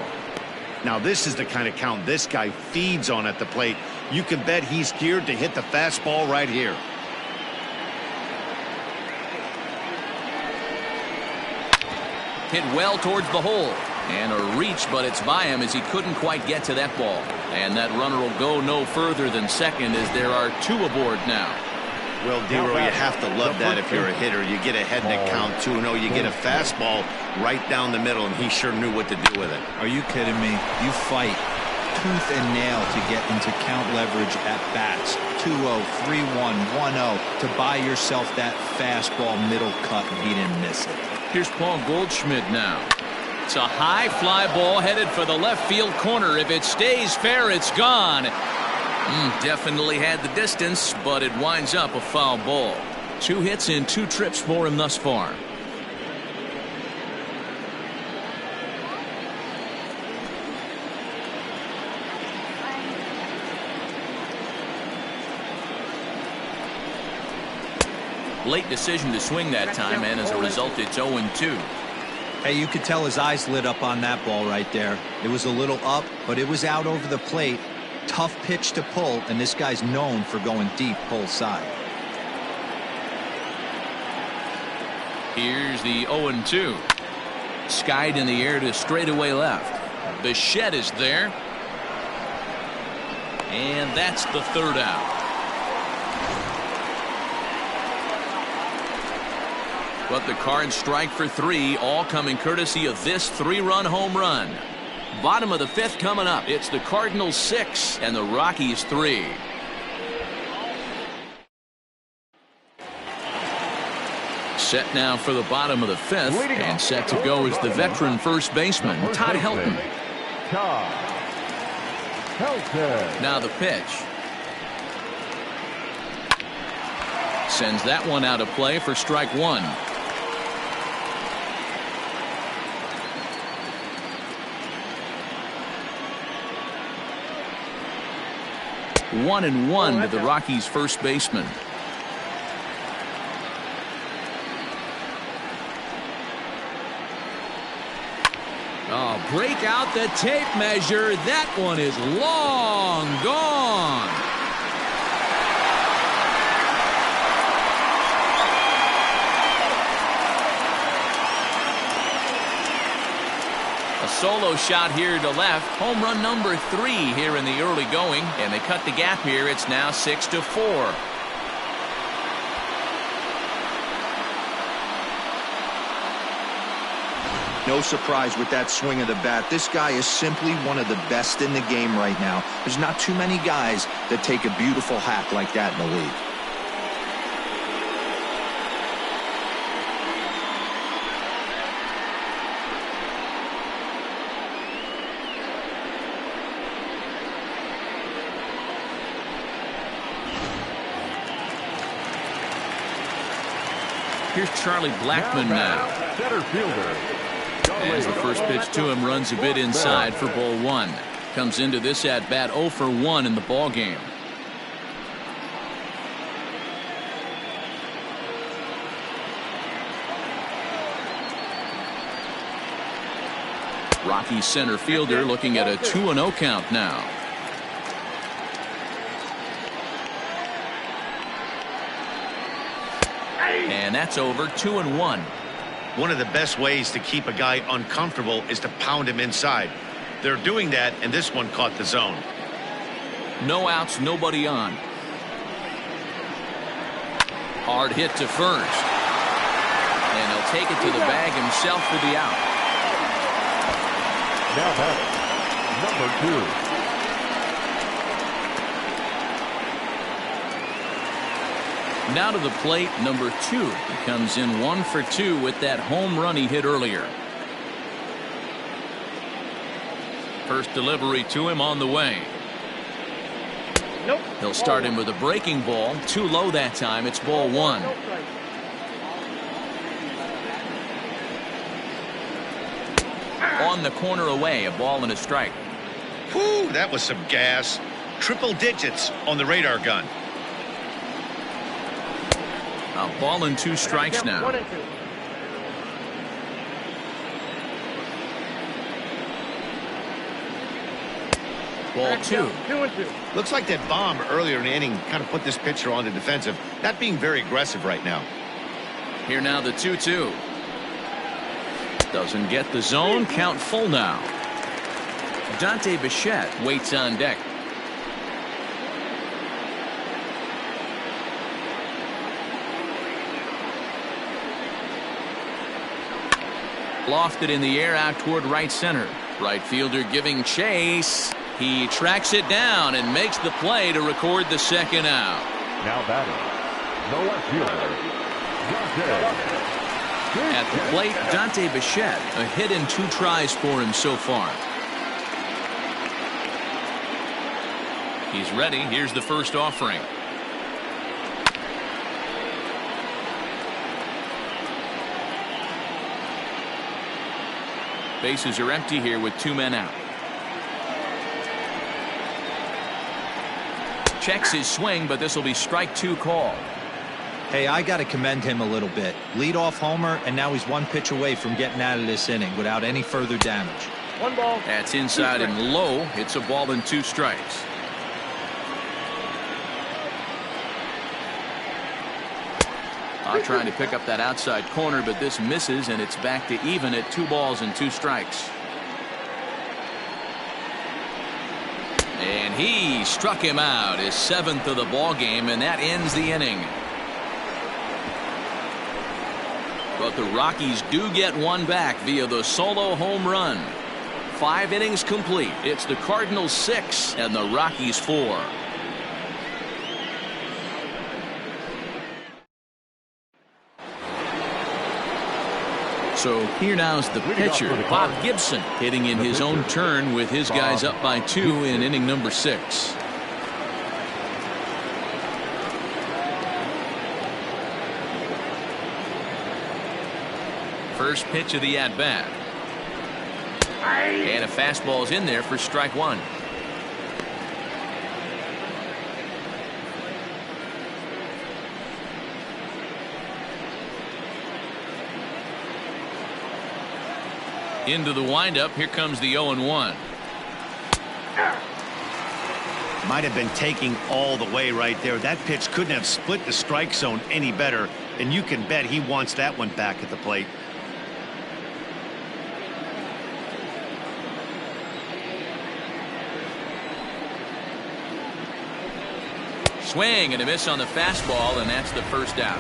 Now this is the kind of count this guy feeds on at the plate. You can bet he's geared to hit the fastball right here. Hit well towards the hole. And a reach, but it's by him as he couldn't quite get to that ball. And that runner will go no further than second as there are 2 aboard now. Well, Dero, you have to love that if you're a hitter. You get ahead in the count 2-0. You get a fastball right down the middle, and he sure knew what to do with it. Are you kidding me? You fight tooth and nail to get into count leverage at bats. 2-0, 3-1, 1-0 to buy yourself that fastball middle cut, and he didn't miss it. Here's Paul Goldschmidt now. It's a high fly ball headed for the left field corner. If it stays fair, it's gone. Definitely had the distance, but it winds up a foul ball. 2 hits in 2 trips for him thus far. Late decision to swing that time, and as a result, it's 0-2. Hey, you could tell his eyes lit up on that ball right there. It was a little up, but it was out over the plate. Tough pitch to pull, and this guy's known for going deep pull side. Here's the 0-2. Skied in the air to straightaway left. Bechet is there. And that's the 3rd out. But the Cards strike for 3, all coming courtesy of this 3-run home run. Bottom of the 5th coming up. It's the Cardinals 6 and the Rockies 3. Set now for the bottom of the 5th, and set to go is the veteran first baseman, Todd Helton. Now the pitch. Sends that one out of play for strike 1. One and 1 to the Rockies first baseman. Oh, break out the tape measure. That one is long gone. A solo shot here to left. Home run number 3 here in the early going, and they cut the gap here. It's now 6-4. No surprise with that swing of the bat. This guy is simply one of the best in the game right now. There's not too many guys that take a beautiful hack like that in the league. Here's Charlie Blackmon now. Center fielder. As the first pitch to him runs a bit inside for ball 1. Comes into this at bat 0 for 1 in the ball game. Rockies center fielder looking at a 2-0 count now. And that's over. 2-1. One of the best ways to keep a guy uncomfortable is to pound him inside. They're doing that, and this one caught the zone. No outs, nobody on. Hard hit to first. And he'll take it to the bag himself for the out. Now batting, number 2. Now to the plate, number 2. He comes in 1 for 2 with that home run he hit earlier. First delivery to him on the way. Nope. He'll start him with a breaking ball. Too low that time. It's ball 1. On the corner away, a ball and a strike. Whew, that was some gas. Triple digits on the radar gun. A ball and 2 strikes now. 1 and 2. Ball 2. 2 and 2. Looks like that bomb earlier in the inning kind of put this pitcher on the defensive. Not being very aggressive right now. Here now the 2-2. Doesn't get the zone. Count full now. Dante Bechet waits on deck. Lofted in the air out toward right center. Right fielder giving chase. He tracks it down and makes the play to record the second out. Now batting, the left fielder, Dante. At the plate, Dante Bechet. A hit and 2 tries for him so far. He's ready. Here's the first offering. Bases are empty here with 2 men out. Checks his swing, but this will be strike 2 call. Hey, I got to commend him a little bit. Leadoff homer, and now he's 1 pitch away from getting out of this inning without any further damage. 1 ball. That's inside and low. It's a ball and 2 strikes. Trying to pick up that outside corner, but this misses, and it's back to even at 2 balls and 2 strikes. And he struck him out, his 7th of the ball game, and that ends the inning. But the Rockies do get 1 back via the solo home run. 5 innings complete. It's the Cardinals 6 and the Rockies 4. So here now's the pitcher, Bob Gibson, hitting in his own turn with his guys up by 2 in inning number 6. First pitch of the at-bat. And a fastball's in there for strike 1. Into the windup. Here comes the 0-1. Might have been taking all the way right there. That pitch couldn't have split the strike zone any better, and you can bet he wants that one back at the plate. swing and a miss on the fastball, and that's the first out.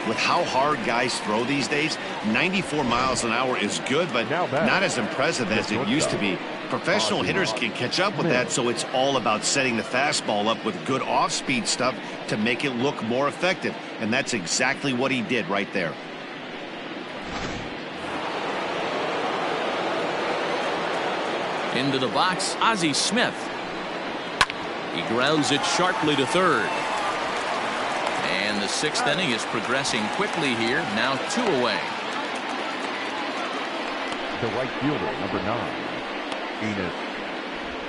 With how hard guys throw these days, 94 miles an hour is good, but not as impressive as it used to be. Professional hitters can catch up with that, so it's all about setting the fastball up with good off-speed stuff to make it look more effective, and that's exactly what he did right there. Into the box, Ozzie Smith. He grounds it sharply to third. And the sixth inning is progressing quickly here. Now 2 away. The right fielder, number 9, Enos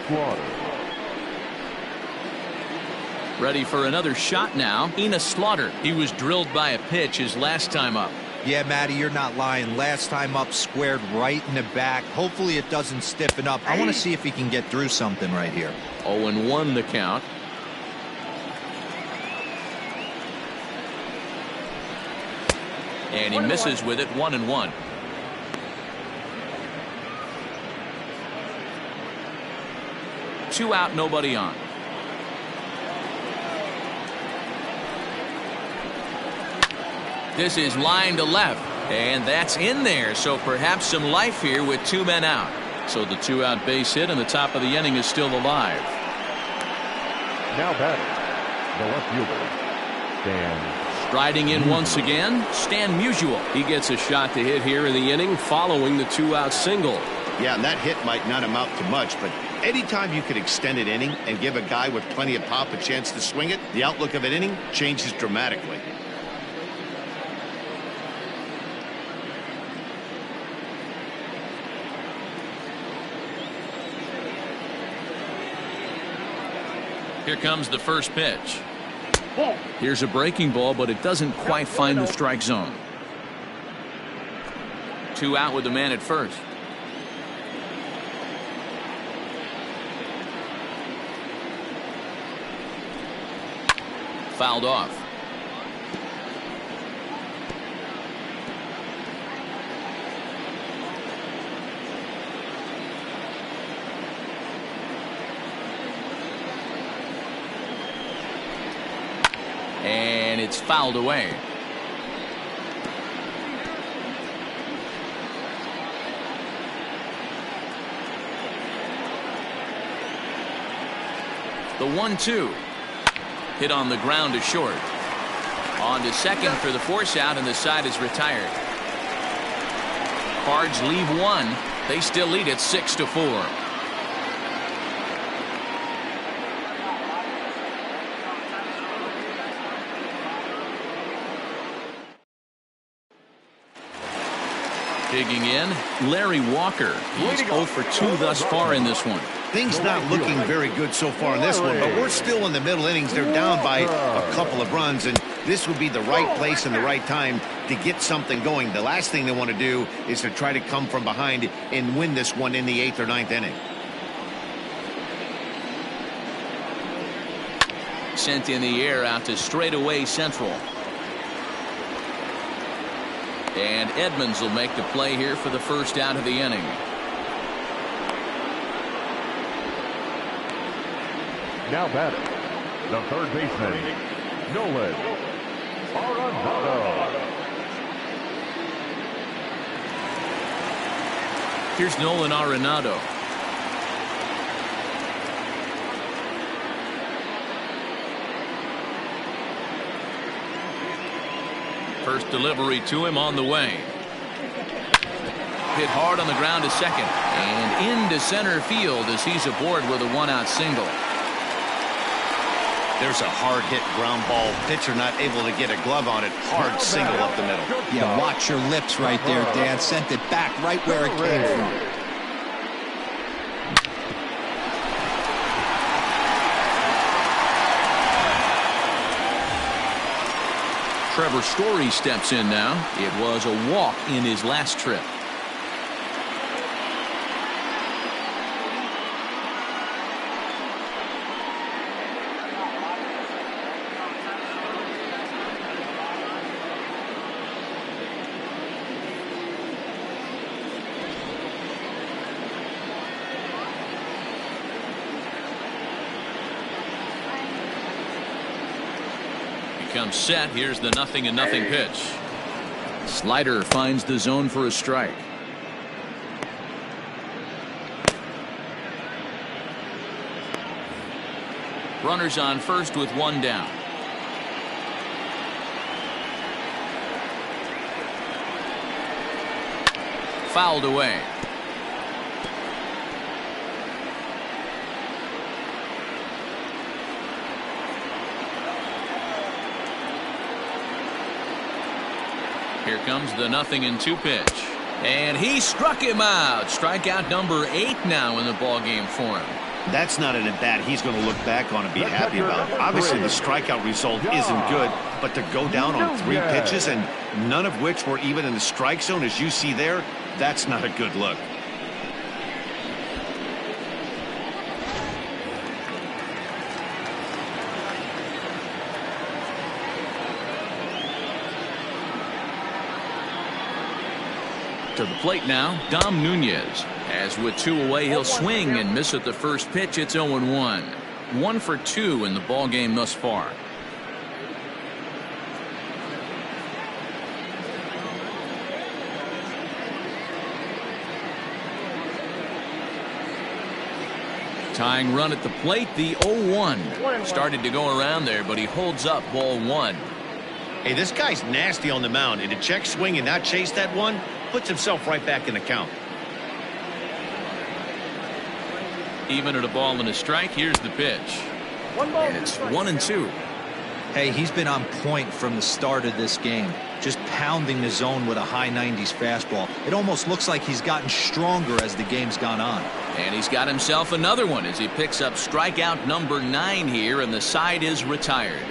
Slaughter. Ready for another shot now. Enos Slaughter. He was drilled by a pitch his last time up. Yeah, Matty, you're not lying. Last time up, squared right in the back. Hopefully it doesn't stiffen up. I want to see if he can get through something right here. 0-1 the count. And he misses with it. 1-1. Two out, nobody on. This is line to left, and that's in there, so perhaps some life here with 2 men out. So the 2-out base hit, and the top of the inning is still alive. Now batting, the left fielder, Stan. Striding in once again, Stan Musial. He gets a shot to hit here in the inning following the 2-out single. Yeah, and that hit might not amount to much, but anytime you can extend an inning and give a guy with plenty of pop a chance to swing it, the outlook of an inning changes dramatically. Here comes the first pitch. Here's a breaking ball, but it doesn't quite find the strike zone. 2 out with the man at first. Fouled off. And it's fouled away. The 1-2. Hit on the ground to short. On to second for the force out, and the side is retired. Cards leave 1. They still lead it 6-4. Digging in, Larry Walker. He's 0 for 2 thus far in this one. Things not looking very good so far in this one, but we're still in the middle innings. They're down by a couple of runs, and this would be the right place and the right time to get something going. The last thing they want to do is to try to come from behind and win this one in the 8th or 9th inning. Sent in the air out to straightaway central. And Edmonds will make the play here for the first out of the inning. Now batting, the third baseman, Nolan Arenado. Here's Nolan Arenado. First delivery to him on the way. Hit hard on the ground to second. And into center field as he's aboard with a 1-out single. There's a hard hit ground ball. Pitcher not able to get a glove on it. Hard single up the middle. Yeah, watch your lips right there, Dan. Sent it back right where it came from. Trevor Story steps in now. It was a walk in his last trip. comes set. Here's the 0-0 pitch. Slider finds the zone for a strike. Runners on first with one down. Fouled away. Here comes the 0-2 pitch. And he struck him out. Strikeout number 8 now in the ballgame for him. That's not an at-bat he's going to look back on and be happy about. Obviously, the strikeout result isn't good, but to go down on 3 pitches and none of which were even in the strike zone, as you see there, that's not a good look. To the plate now, Dom Nunez. As with 2 away, he'll swing and miss at the first pitch. It's 0-1. 1 for 2 in the ball game thus far. Tying run at the plate, the 0-1. Started to go around there, but he holds up ball 1. Hey, this guy's nasty on the mound, and to check swing and not chase that one puts himself right back in the count. Even at a ball and a strike, here's the pitch. And it's 1-2. Hey, he's been on point from the start of this game, just pounding the zone with a high 90s fastball. It almost looks like he's gotten stronger as the game's gone on. And he's got himself another one as he picks up strikeout number 9 here, and the side is retired.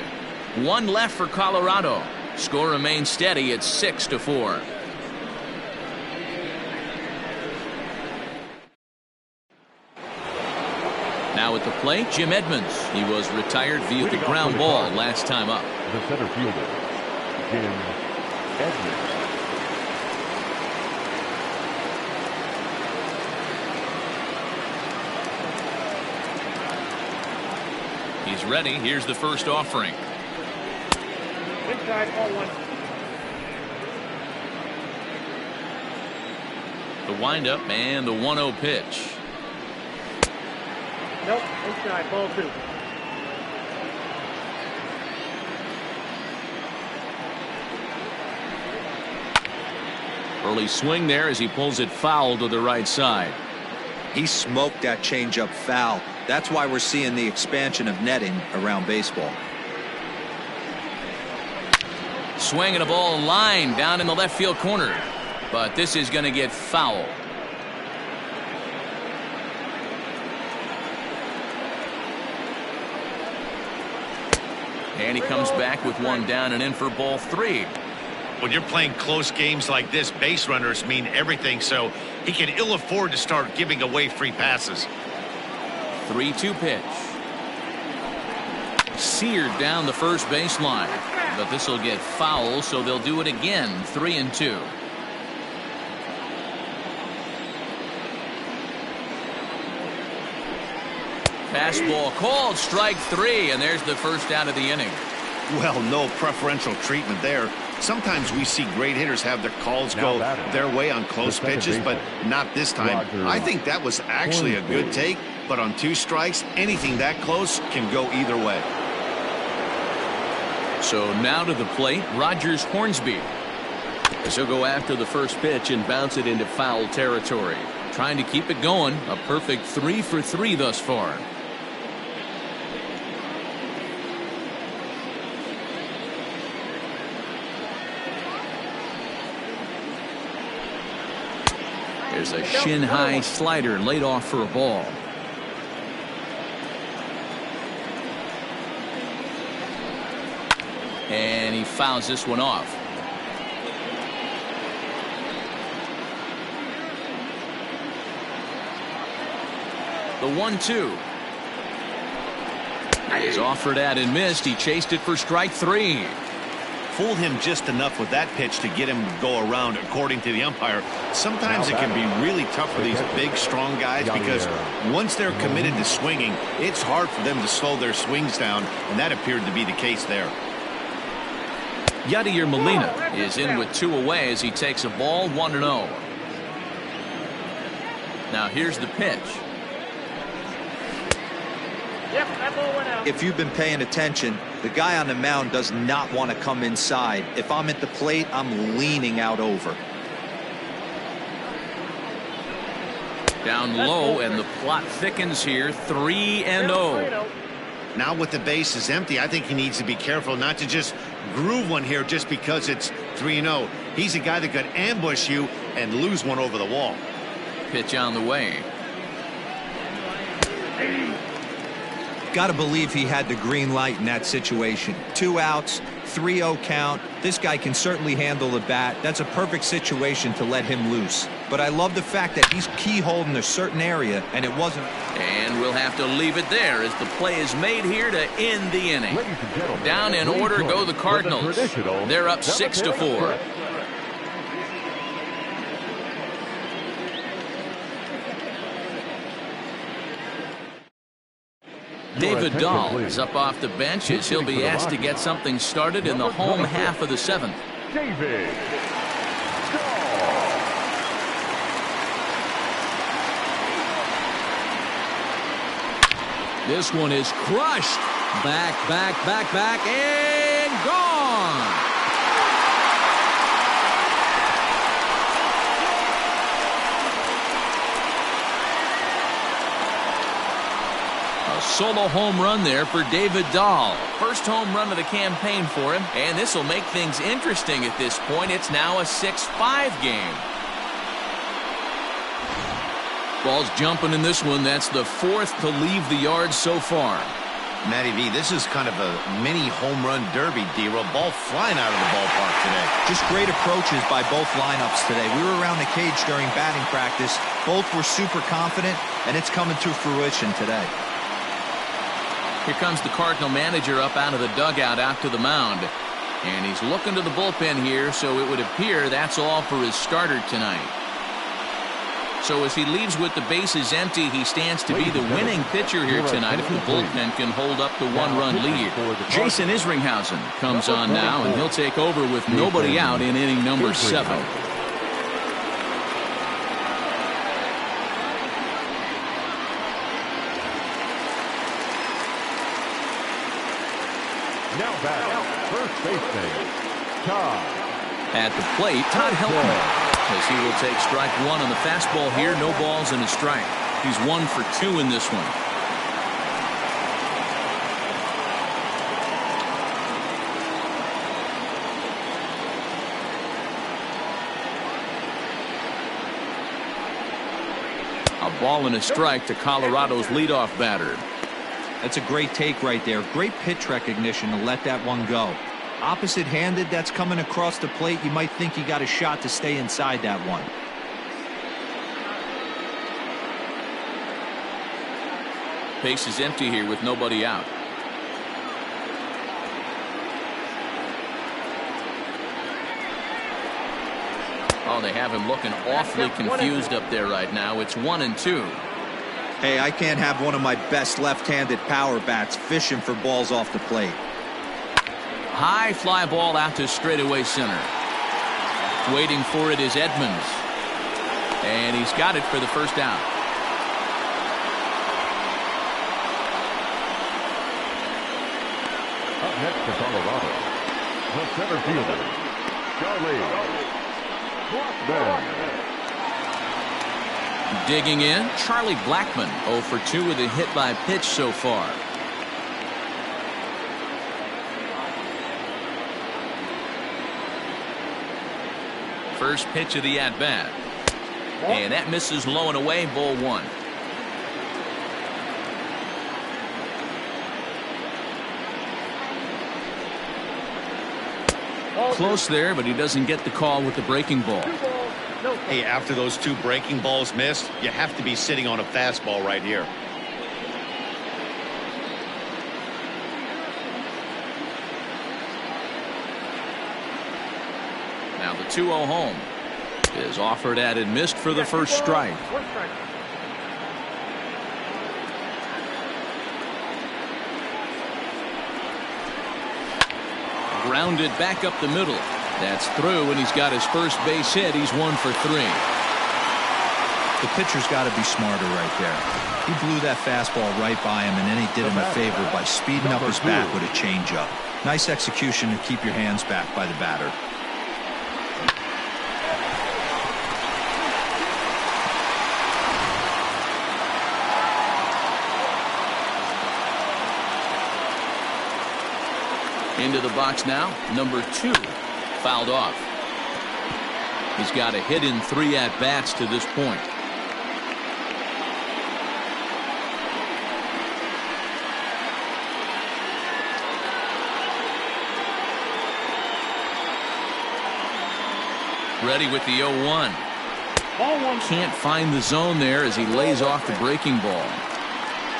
1 left for Colorado. Score remains steady at 6-4. Now at the plate, Jim Edmonds. He was retired via the ground ball last time up. The center fielder, Jim Edmonds. He's ready. Here's the first offering. Inside, ball 1. The windup and the 1-0 pitch. Nope, inside, ball 2. Early swing there as he pulls it foul to the right side. He smoked that changeup foul. That's why we're seeing the expansion of netting around baseball. Swing and a ball line down in the left field corner. But this is going to get foul. And he comes back with 1 down and in for ball 3. When you're playing close games like this, base runners mean everything, so he can ill afford to start giving away free passes. 3-2 pitch. Seared down the first baseline. But this will get foul, so they'll do it again. 3-2. Fastball called, strike 3, and there's the first out of the inning. Well, no preferential treatment there. Sometimes we see great hitters have their calls go their way on close pitches, but not this time. I think that was actually a good take, but on 2 strikes, anything that close can go either way. So now to the plate, Rogers Hornsby. As he'll go after the first pitch and bounce it into foul territory. Trying to keep it going. A perfect 3 for 3 thus far. There's a shin-high slider laid off for a ball. And he fouls this one off. The 1-2. He's offered at and missed. He chased it for strike 3. Fooled him just enough with that pitch to get him to go around, according to the umpire. Sometimes it can be really tough for these big, strong guys because once they're committed to swinging, it's hard for them to slow their swings down, and that appeared to be the case there. Yadier Molina is in with 2 away as he takes a ball 1-0. Now here's the pitch. Yep, that ball went out. If you've been paying attention, the guy on the mound does not want to come inside. If I'm at the plate, I'm leaning out over. Down low, and the plot thickens here. 3-0. Now with the bases empty, I think he needs to be careful not to just groove one here just because it's 3-0. He's a guy that could ambush you and lose one over the wall. Pitch on the way. Got to believe he had the green light in that situation. 2 outs, 3-0 count. This guy can certainly handle the bat. That's a perfect situation to let him loose. But I love the fact that he's keyholed in a certain area, and it wasn't. And we'll have to leave it there as the play is made here to end the inning. Down in order go the Cardinals. They're up 6-4. David Dahl is up off the bench as he'll be asked to get something started in the home half of the 7th. David Dahl. This one is crushed. Back, and gone. A solo home run there for David Dahl. First home run of the campaign for him, and this will make things interesting at this point. It's now a 6-5 game. Ball's jumping in this one. That's the 4th to leave the yard so far. Matty V, this is kind of a mini home run derby, D-Roll. Ball flying out of the ballpark today. Just great approaches by both lineups today. We were around the cage during batting practice. Both were super confident, and it's coming to fruition today. Here comes the Cardinal manager up out of the dugout out to the mound. And he's looking to the bullpen here, so it would appear that's all for his starter tonight. So as he leaves with the bases empty, he stands to be the winning pitcher here tonight if the bullpen can hold up the 1-run lead. Jason Isringhausen comes on now, and he'll take over with nobody out in inning number 7. Now back, first baseman, Todd. At the plate, Todd Helton, as he will take strike 1 on the fastball here. No balls and a strike. He's 1 for 2 in this one. A ball and a strike to Colorado's leadoff batter. That's a great take right there. Great pitch recognition to let that one go. Opposite-handed, that's coming across the plate. You might think he got a shot to stay inside that one. Base is empty here with nobody out. Oh, they have him looking awfully confused up there right now. It's 1-2. Hey, I can't have one of my best left-handed power bats fishing for balls off the plate. High fly ball out to straightaway center. Waiting for it is Edmonds. And he's got it for the first out. Up next to Colorado, the center fielder, Charlie Blackmon. Digging in, Charlie Blackmon, 0 for 2 with a hit by pitch so far. First pitch of the at-bat. And that misses low and away, ball 1. Close there, but he doesn't get the call with the breaking ball. Hey, after those 2 breaking balls missed, you have to be sitting on a fastball right here. Now the 2-0 home is offered at and missed for the first strike. Grounded back up the middle. That's through, and he's got his first base hit. He's 1 for 3. The pitcher's got to be smarter right there. He blew that fastball right by him, and then he did him a favor by speeding up his bat with a changeup. Nice execution to keep your hands back by the batter. Into the box now, number 2, fouled off. He's got a hit in 3 at-bats to this point. Ready with the 0-1. Can't find the zone there as he lays off the breaking ball.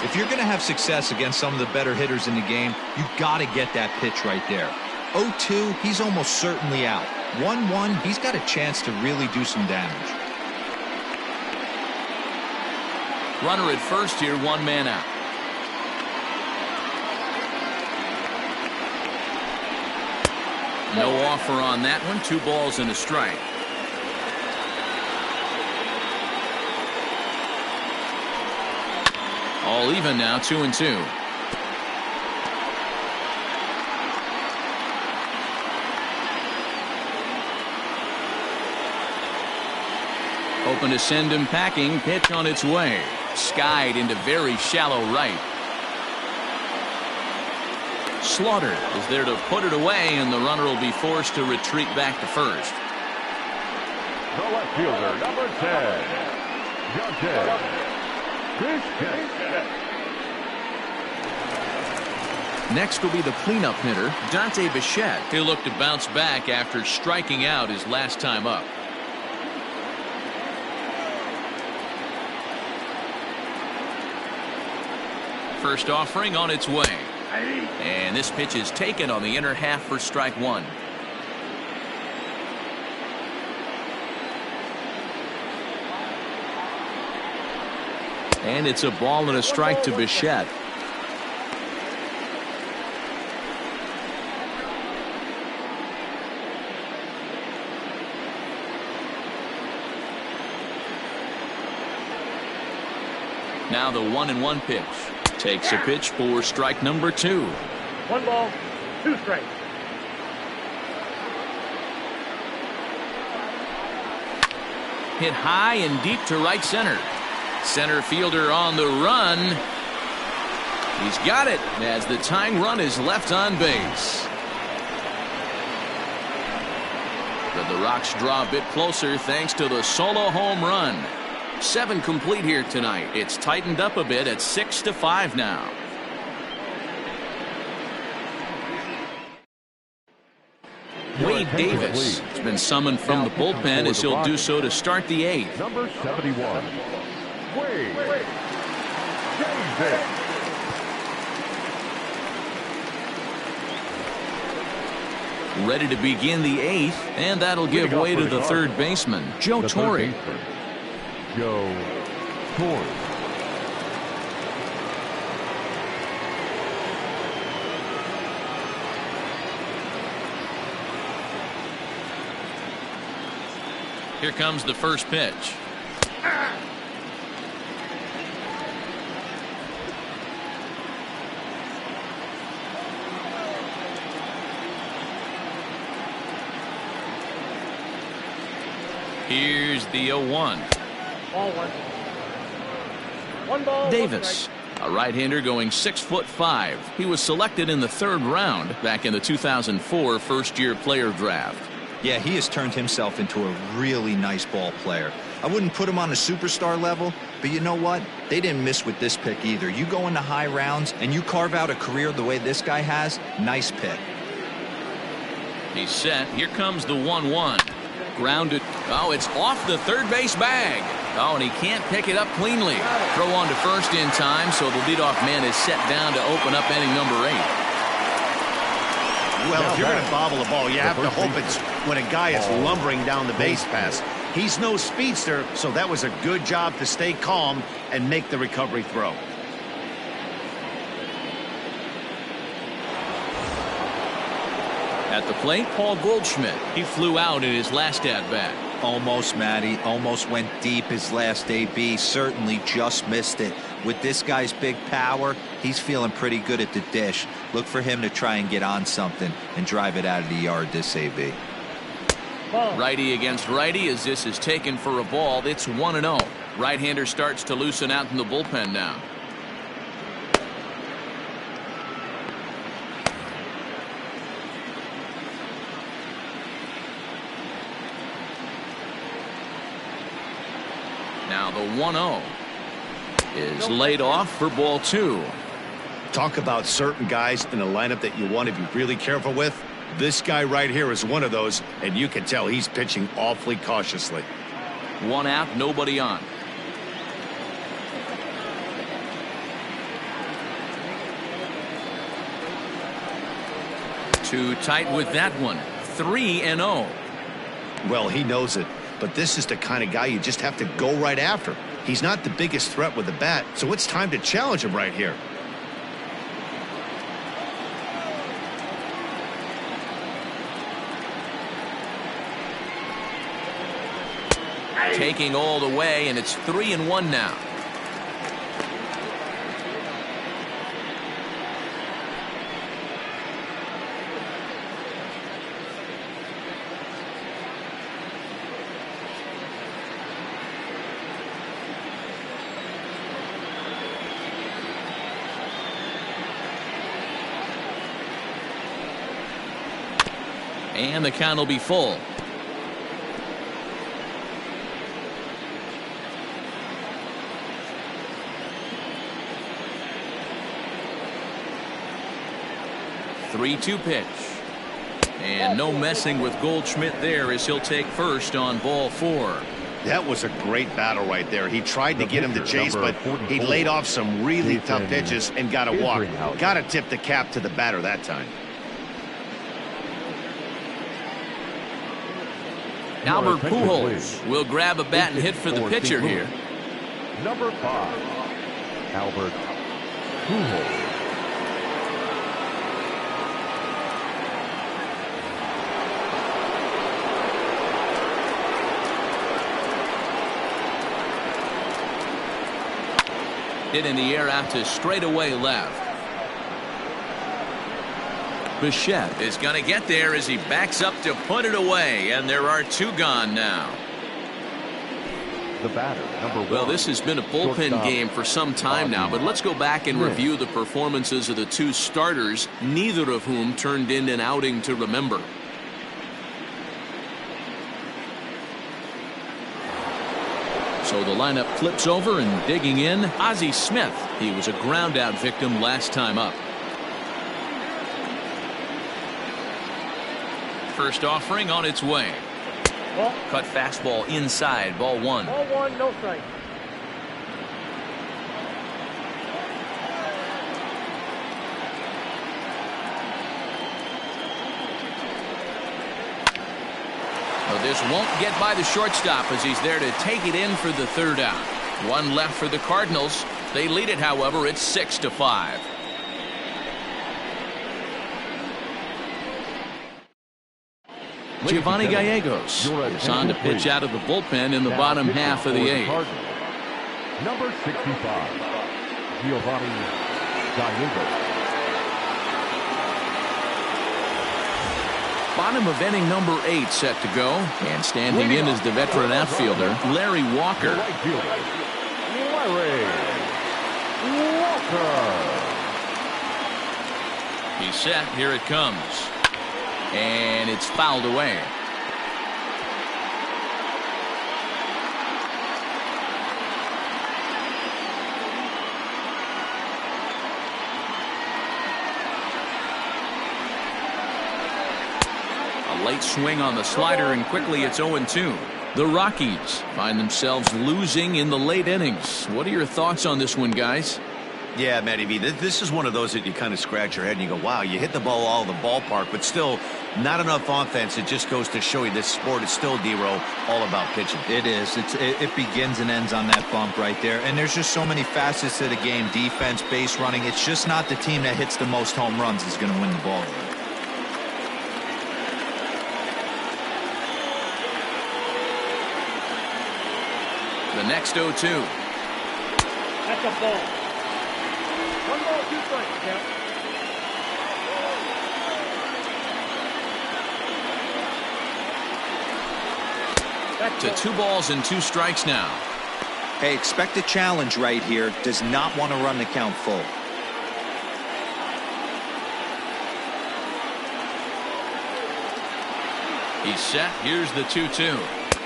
If you're going to have success against some of the better hitters in the game, you've got to get that pitch right there. 0-2, he's almost certainly out. 1-1, he's got a chance to really do some damage. Runner at first here, 1 man out. No offer on that one. 2 balls and a strike. All even now, 2-2. Open to send him packing. Pitch on its way. Skied into very shallow right. Slaughter is there to put it away, and the runner will be forced to retreat back to first. The left fielder, number 10, Dante Bechet. Next will be the cleanup hitter, Dante Bechet. He'll look to bounce back after striking out his last time up. First offering on its way. And this pitch is taken on the inner half for strike 1. And it's a ball and a strike to Bechet. Now the 1-1 pitch. Takes a pitch for strike number 2. 1 ball, 2 strikes. Hit high and deep to right center. Center fielder on the run. He's got it as the tying run is left on base. But the Rocks draw a bit closer thanks to the solo home run. 7 complete here tonight. It's tightened up a bit at 6-5 now. Wade Davis has been summoned from the bullpen as he'll do so to start the 8th. Number 71, Wade Davis. Ready to begin the 8th, and that'll give way to the third baseman, Joe Torre. Joe Torre. Here comes the first pitch. Here's the 0-1. Ball 1. 1 ball. Davis, a right-hander going 6'5". He was selected in the 3rd round back in the 2004 first-year player draft. Yeah, he has turned himself into a really nice ball player. I wouldn't put him on a superstar level, but you know what? They didn't miss with this pick either. You go into high rounds and you carve out a career the way this guy has, nice pick. He's set. Here comes the 1-1. Grounded. Oh, it's off the third base bag. Oh, and he can't pick it up cleanly. Throw on to first in time, so the leadoff man is set down to open up inning number 8. Well, if you're going to bobble the ball, you have to hope it's when a guy is lumbering down the base pass. He's no speedster, so that was a good job to stay calm and make the recovery throw. At the plate, Paul Goldschmidt. He flew out in his last at-bat. Almost, Matty. Almost went deep his last AB. Certainly just missed it. With this guy's big power, he's feeling pretty good at the dish. Look for him to try and get on something and drive it out of the yard this AB. Righty against righty as this is taken for a ball. It's 1-0. Right-hander starts to loosen out in the bullpen now. Now the 1-0 is laid off for ball 2. Talk about certain guys in the lineup that you want to be really careful with. This guy right here is one of those, and you can tell he's pitching awfully cautiously. 1 out, nobody on. Too tight with that one. 3-0. Well, he knows it, but this is the kind of guy you just have to go right after. He's not the biggest threat with the bat, so it's time to challenge him right here. Taking all the way, and it's 3-1 now. And the count will be full. Three-two pitch. And no messing with Goldschmidt there as he'll take first on ball 4. That was a great battle right there. He tried to get him to chase, but he laid off some really tough pitches and got a walk. Got to tip the cap to the batter that time. Albert Pujols will grab a bat and hit for the pitcher here. Number 5, Albert Pujols. Hit in the air out to straightaway left. Bechet is going to get there as he backs up to put it away, and there are 2 gone now. The batter, number 1. Well, this has been a bullpen game for some time now, but let's go back and review the performances of the 2 starters, neither of whom turned in an outing to remember. So the lineup flips over, and digging in, Ozzie Smith. He was a ground out victim last time up. First offering on its way. Ball. Cut fastball inside, ball 1. Ball 1, no strike. Well, this won't get by the shortstop as he's there to take it in for the 3rd out. 1 left for the Cardinals. They lead it, however. It's 6-5. Giovanni Gallegos is on to pitch out of the bullpen in the bottom half of the 8th. Number 65, Giovanni Gallegos. Bottom of inning number 8 set to go, and standing in is the veteran outfielder Larry Walker. Larry Walker. He's set. Here it comes. And it's fouled away. A late swing on the slider, and quickly it's 0-2. The Rockies find themselves losing in the late innings. What are your thoughts on this one, guys? Yeah, Matty B, this is one of those that you kind of scratch your head and you go, wow, you hit the ball all the ballpark, but still not enough offense. It just goes to show you this sport is still, D-Row, all about pitching. It is. It begins and ends on that bump right there. And there's just so many facets to the game. Defense, base running. It's just not the team that hits the most home runs is going to win the ball. next 0-2. That's a ball. 1 ball, 2 strikes, count. To 2 balls and 2 strikes now. Hey, expect a challenge right here. Does not want to run the count full. He's set. Here's the 2-2.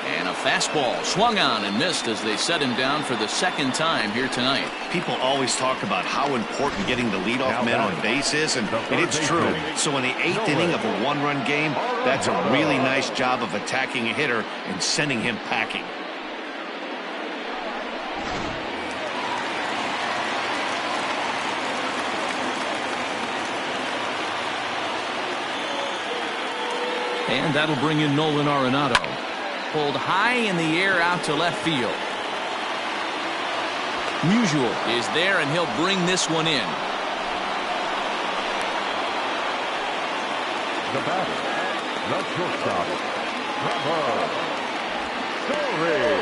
And a fastball swung on and missed as they set him down for the 2nd time here tonight. People always talk about how important getting the leadoff man on base is, and it's true. So in the 8th inning of a 1-run game, that's a really nice job of attacking a hitter and sending him packing. And that'll bring in Nolan Arenado. Pulled high in the air out to left field. Musial is there, and he'll bring this one in. The batter, the shortstop, Trevor Story.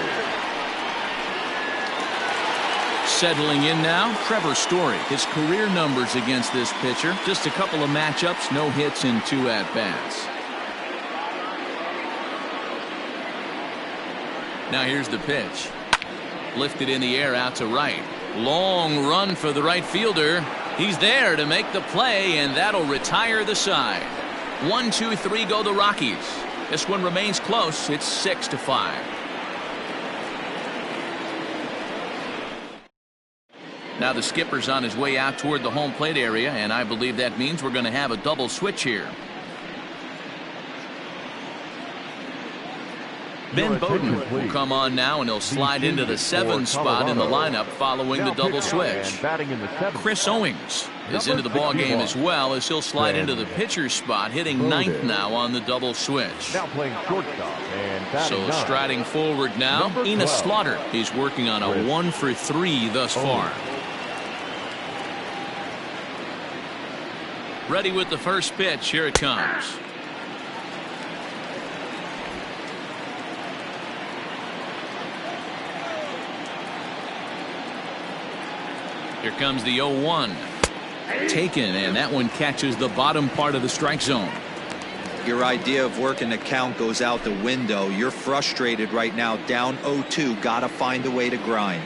Settling in now, Trevor Story. His career numbers against this pitcher, just a couple of matchups, no hits in 2 at-bats. Now here's the pitch. Lifted in the air out to right. Long run for the right fielder. He's there to make the play, and that'll retire the side. 1-2-3 go the Rockies. This one remains close. It's 6-5. Now the skipper's on his way out toward the home plate area, and I believe that means we're going to have a double switch here. Ben Bowden will come on now, and he'll slide into the 7 spot in the lineup following the double switch. Chris Owings is into the ball game as well, as he'll slide into the pitcher's spot, hitting 9th now on the double switch. So striding forward now, Enos Slaughter. He's working on a 1-for-3 thus far. Ready with the first pitch. Here it comes. Here comes the 0-1. Taken, and that one catches the bottom part of the strike zone. Your idea of working the count goes out the window. You're frustrated right now, down 0-2. Got to find a way to grind.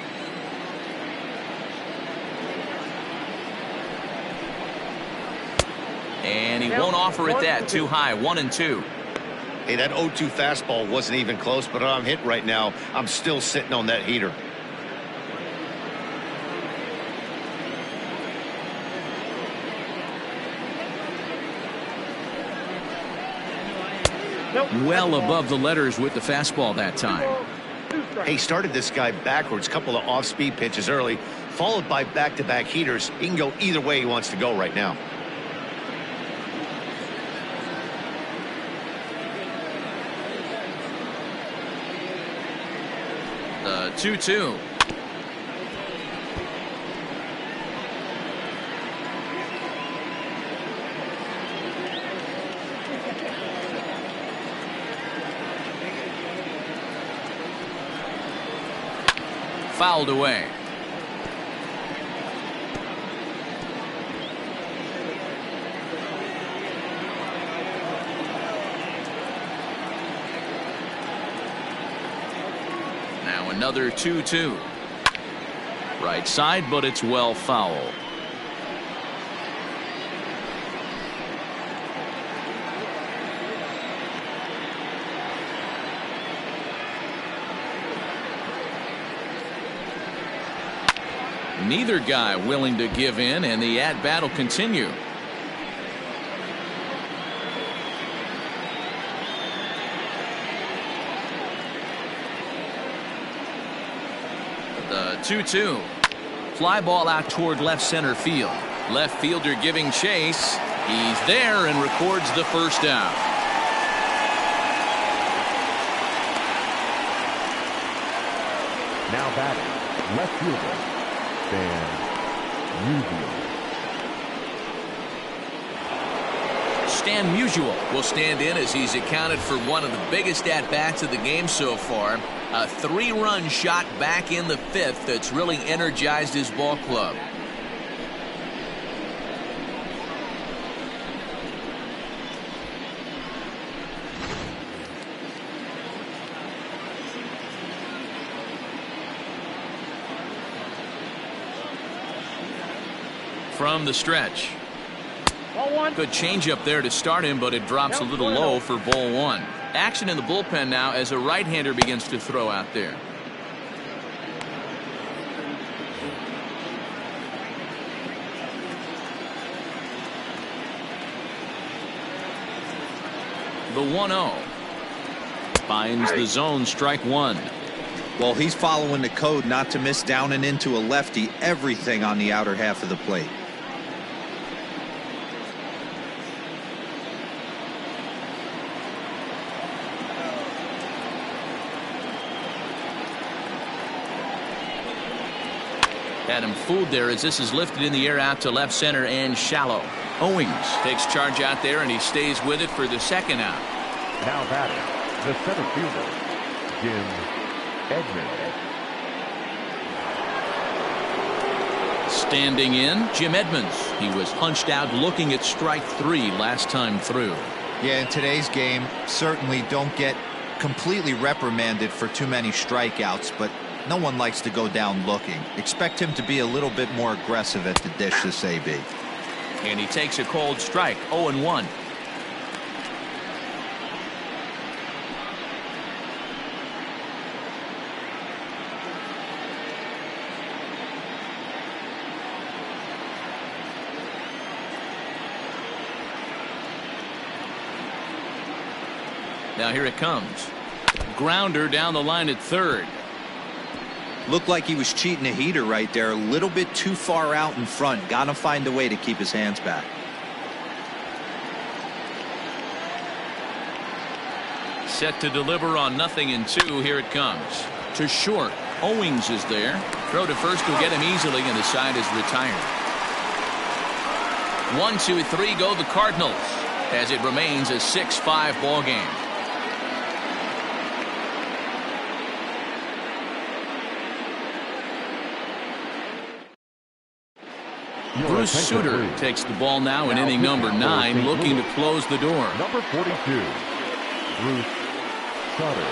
And he won't offer it that. Too high. 1-2. Hey, that 0-2 fastball wasn't even close, but I'm hit right now. I'm still sitting on that heater. Well above the letters with the fastball that time. He started this guy backwards, couple of off-speed pitches early, followed by back-to-back heaters. He can go either way he wants to go right now. The 2-2. Fouled away. Now another 2-2. Right side, but it's well foul. Neither guy willing to give in, and the at-bat will continue. The 2-2. Fly ball out toward left center field. Left fielder giving chase. He's there and records the first out. Now batting, left fielder. Stan Musial will stand in as he's accounted for one of the biggest at-bats of the game so far. A 3-run shot back in the 5th that's really energized his ball club. From the stretch. Good changeup there to start him, but it drops a little low for ball 1. Action in the bullpen now as a right-hander begins to throw out there. The 1-0. Finds the zone, strike 1. Well, he's following the code not to miss down and into a lefty, everything on the outer half of the plate. Had him fooled there as this is lifted in the air out to left center and shallow. Owings takes charge out there and he stays with it for the second out. Now batting, the center fielder, Jim Edmonds. Standing in, Jim Edmonds. He was hunched out looking at strike 3 last time through. Yeah, in today's game, certainly don't get completely reprimanded for too many strikeouts, but no one likes to go down looking. Expect him to be a little bit more aggressive at the dish this AB. And he takes a cold strike, 0-1. Now here it comes. Grounder down the line at third. Looked like he was cheating a heater right there. A little bit too far out in front. Got to find a way to keep his hands back. Set to deliver on 0-2. Here it comes. To short. Owings is there. Throw to first will get him easily, and the side is retired. 1-2-3 go the Cardinals as it remains a 6-5 ball game. Bruce Sutter takes the ball now in inning number 9, looking to close the door. Number 42, Bruce Sutter.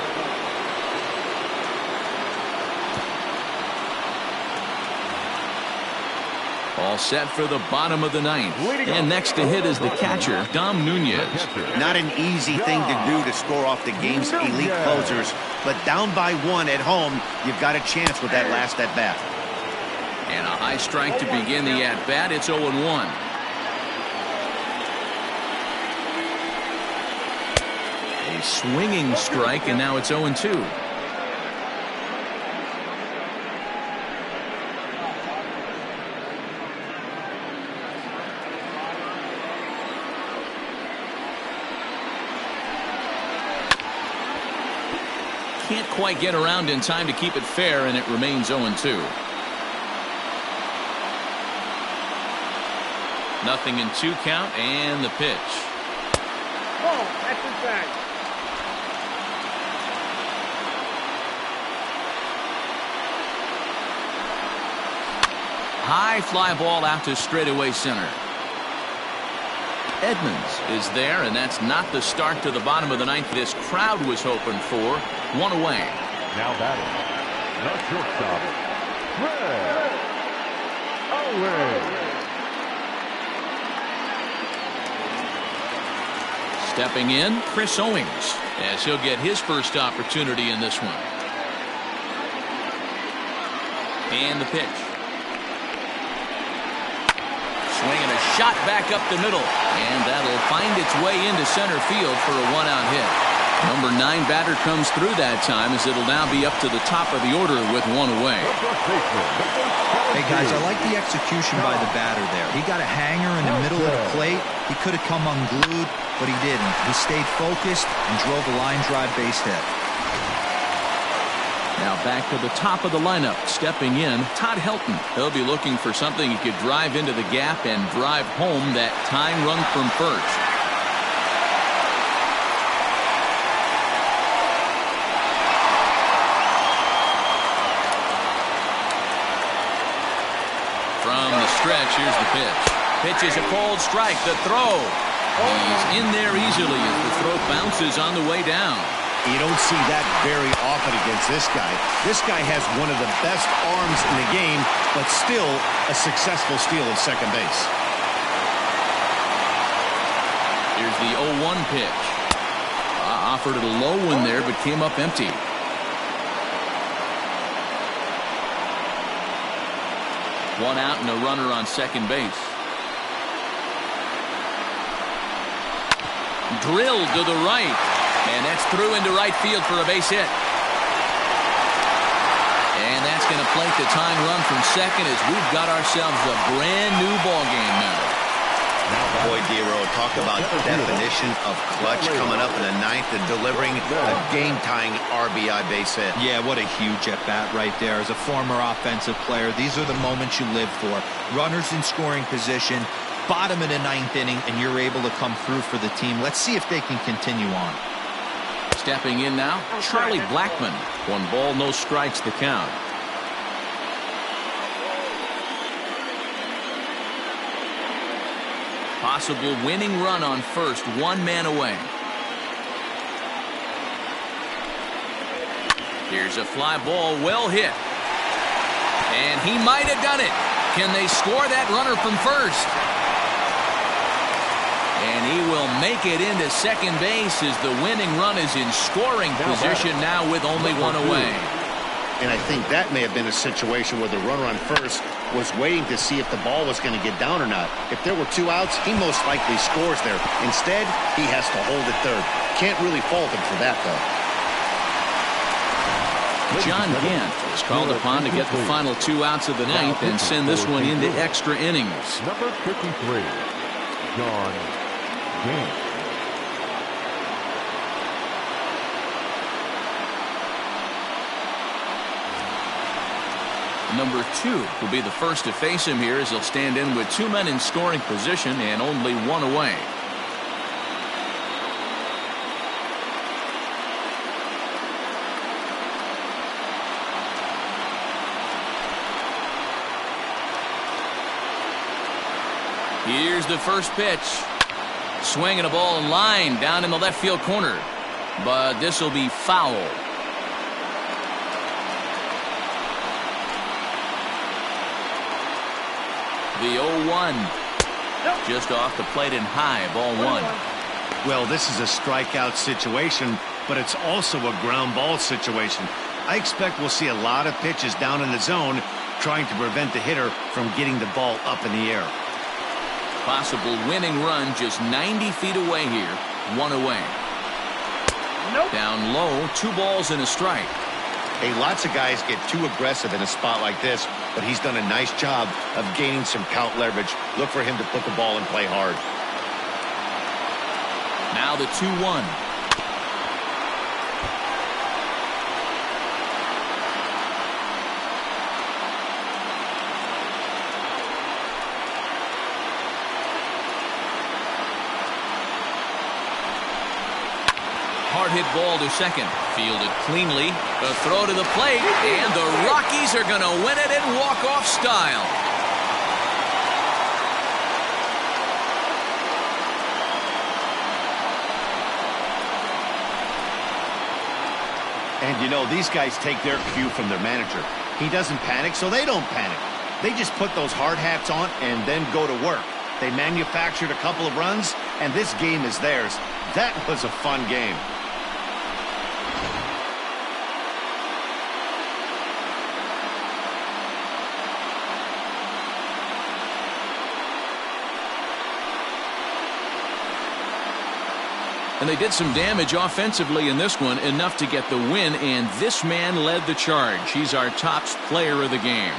All set for the bottom of the 9th. And next to hit is the catcher, Dom Nunez. Not an easy thing to do to score off the game's elite closers, but down by 1 at home, you've got a chance with that last at bat. And a high strike to begin the at-bat. It's 0-1. A swinging strike, and now it's 0-2. Can't quite get around in time to keep it fair, and it remains 0-2. 0-2 count, and the pitch. Oh, that's inside. High fly ball out to straightaway center. Edmonds is there, and that's not the start to the bottom of the 9th this crowd was hoping for. 1 away. Now batting, the shortstop, Fred Owings. Stepping in, Chris Owings, as he'll get his first opportunity in this one. And the pitch. Swinging a shot back up the middle, and that'll find its way into center field for a 1-out hit. Number 9 batter comes through that time, as it'll now be up to the top of the order with 1 away. Hey guys, I like the execution by the batter there. He got a hanger in the middle of the plate. He could have come unglued, but he didn't. He stayed focused and drove a line drive base hit. Now back to the top of the lineup, stepping in, Todd Helton. He'll be looking for something he could drive into the gap and drive home that tying run from first. From the stretch, here's the pitch. Pitch is a cold strike. The throw. He's in there easily as the throw bounces on the way down. You don't see that very often against this guy. This guy has one of the best arms in the game, but still a successful steal at second base. Here's the 0-1 pitch. Offered a low one there, but came up empty. One out and a runner on second base. Drilled to the right. And that's through into right field for a base hit. And that's going to plate the tying run from second as we've got ourselves a brand new ball game now. Boy, Dero, talk about definition of clutch coming up in the ninth and delivering a game-tying RBI base hit. Yeah, what a huge at-bat right there. As a former offensive player, these are the moments you live for. Runners in scoring position, bottom of the ninth inning, and you're able to come through for the team. Let's see if they can continue on. Stepping in now, Charlie Blackmon. 1 ball, no strikes, the count. Possible winning run on first, 1 man away. Here's a fly ball, well hit. And he might have done it. Can they score that runner from first? And he will make it into second base as the winning run is in scoring position now with only 1 away. And I think that may have been a situation where the runner on first was waiting to see if the ball was going to get down or not. If there were 2 outs, he most likely scores there. Instead, he has to hold it third. Can't really fault him for that, though. John Gant is called upon to get the final 2 outs of the ninth and send this one into extra innings. Number 53, John Gant. Number 2 will be the first to face him here as he'll stand in with 2 men in scoring position and only 1 away. Here's the first pitch. Swinging a ball in line down in the left field corner. But this will be foul. The 0-1 just off the plate and high, ball 1. Well, this is a strikeout situation, but it's also a ground ball situation. I expect we'll see a lot of pitches down in the zone trying to prevent the hitter from getting the ball up in the air. Possible winning run just 90 feet away here, 1 away. Down low, 2 balls and a strike. Hey, lots of guys get too aggressive in a spot like this, but he's done a nice job of gaining some count leverage. Look for him to put the ball and play hard. Now the 2-1. Hard hit ball to second. Fielded cleanly. The throw to the plate. And the Rockies are going to win it in walk-off style. And you know, these guys take their cue from their manager. He doesn't panic, so they don't panic. They just put those hard hats on and then go to work. They manufactured a couple of runs, and this game is theirs. That was a fun game. And they did some damage offensively in this one, enough to get the win, and this man led the charge. He's our top player of the game.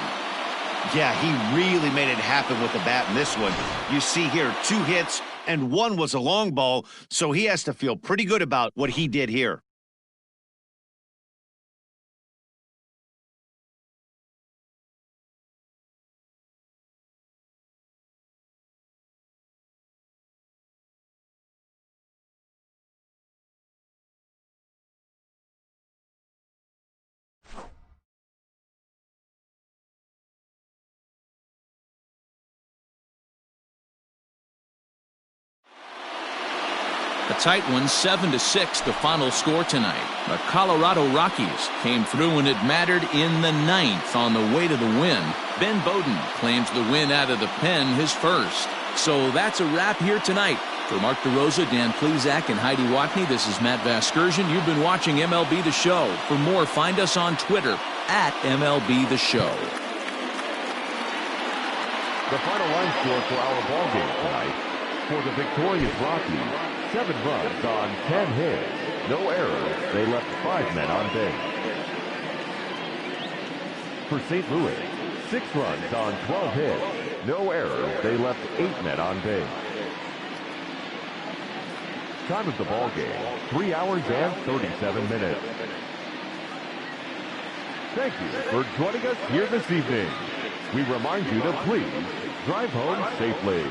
Yeah, he really made it happen with the bat in this one. You see here, 2 hits, and 1 was a long ball, so he has to feel pretty good about what he did here. A tight one, 7-6, the final score tonight. The Colorado Rockies came through when it mattered in the 9th on the way to the win. Ben Bowden claims the win out of the pen, his first. So that's a wrap here tonight. For Mark DeRosa, Dan Plezak, and Heidi Watney, this is Matt Vasgersian. You've been watching MLB The Show. For more, find us on Twitter at MLB The Show. The final line score for our ballgame tonight. For the victorious Rockies, 7 runs on 10 hits. No errors. They left 5 men on base. For St. Louis, 6 runs on 12 hits. No errors. They left 8 men on base. Time of the ball game, 3 hours and 37 minutes. Thank you for joining us here this evening. We remind you to please drive home safely.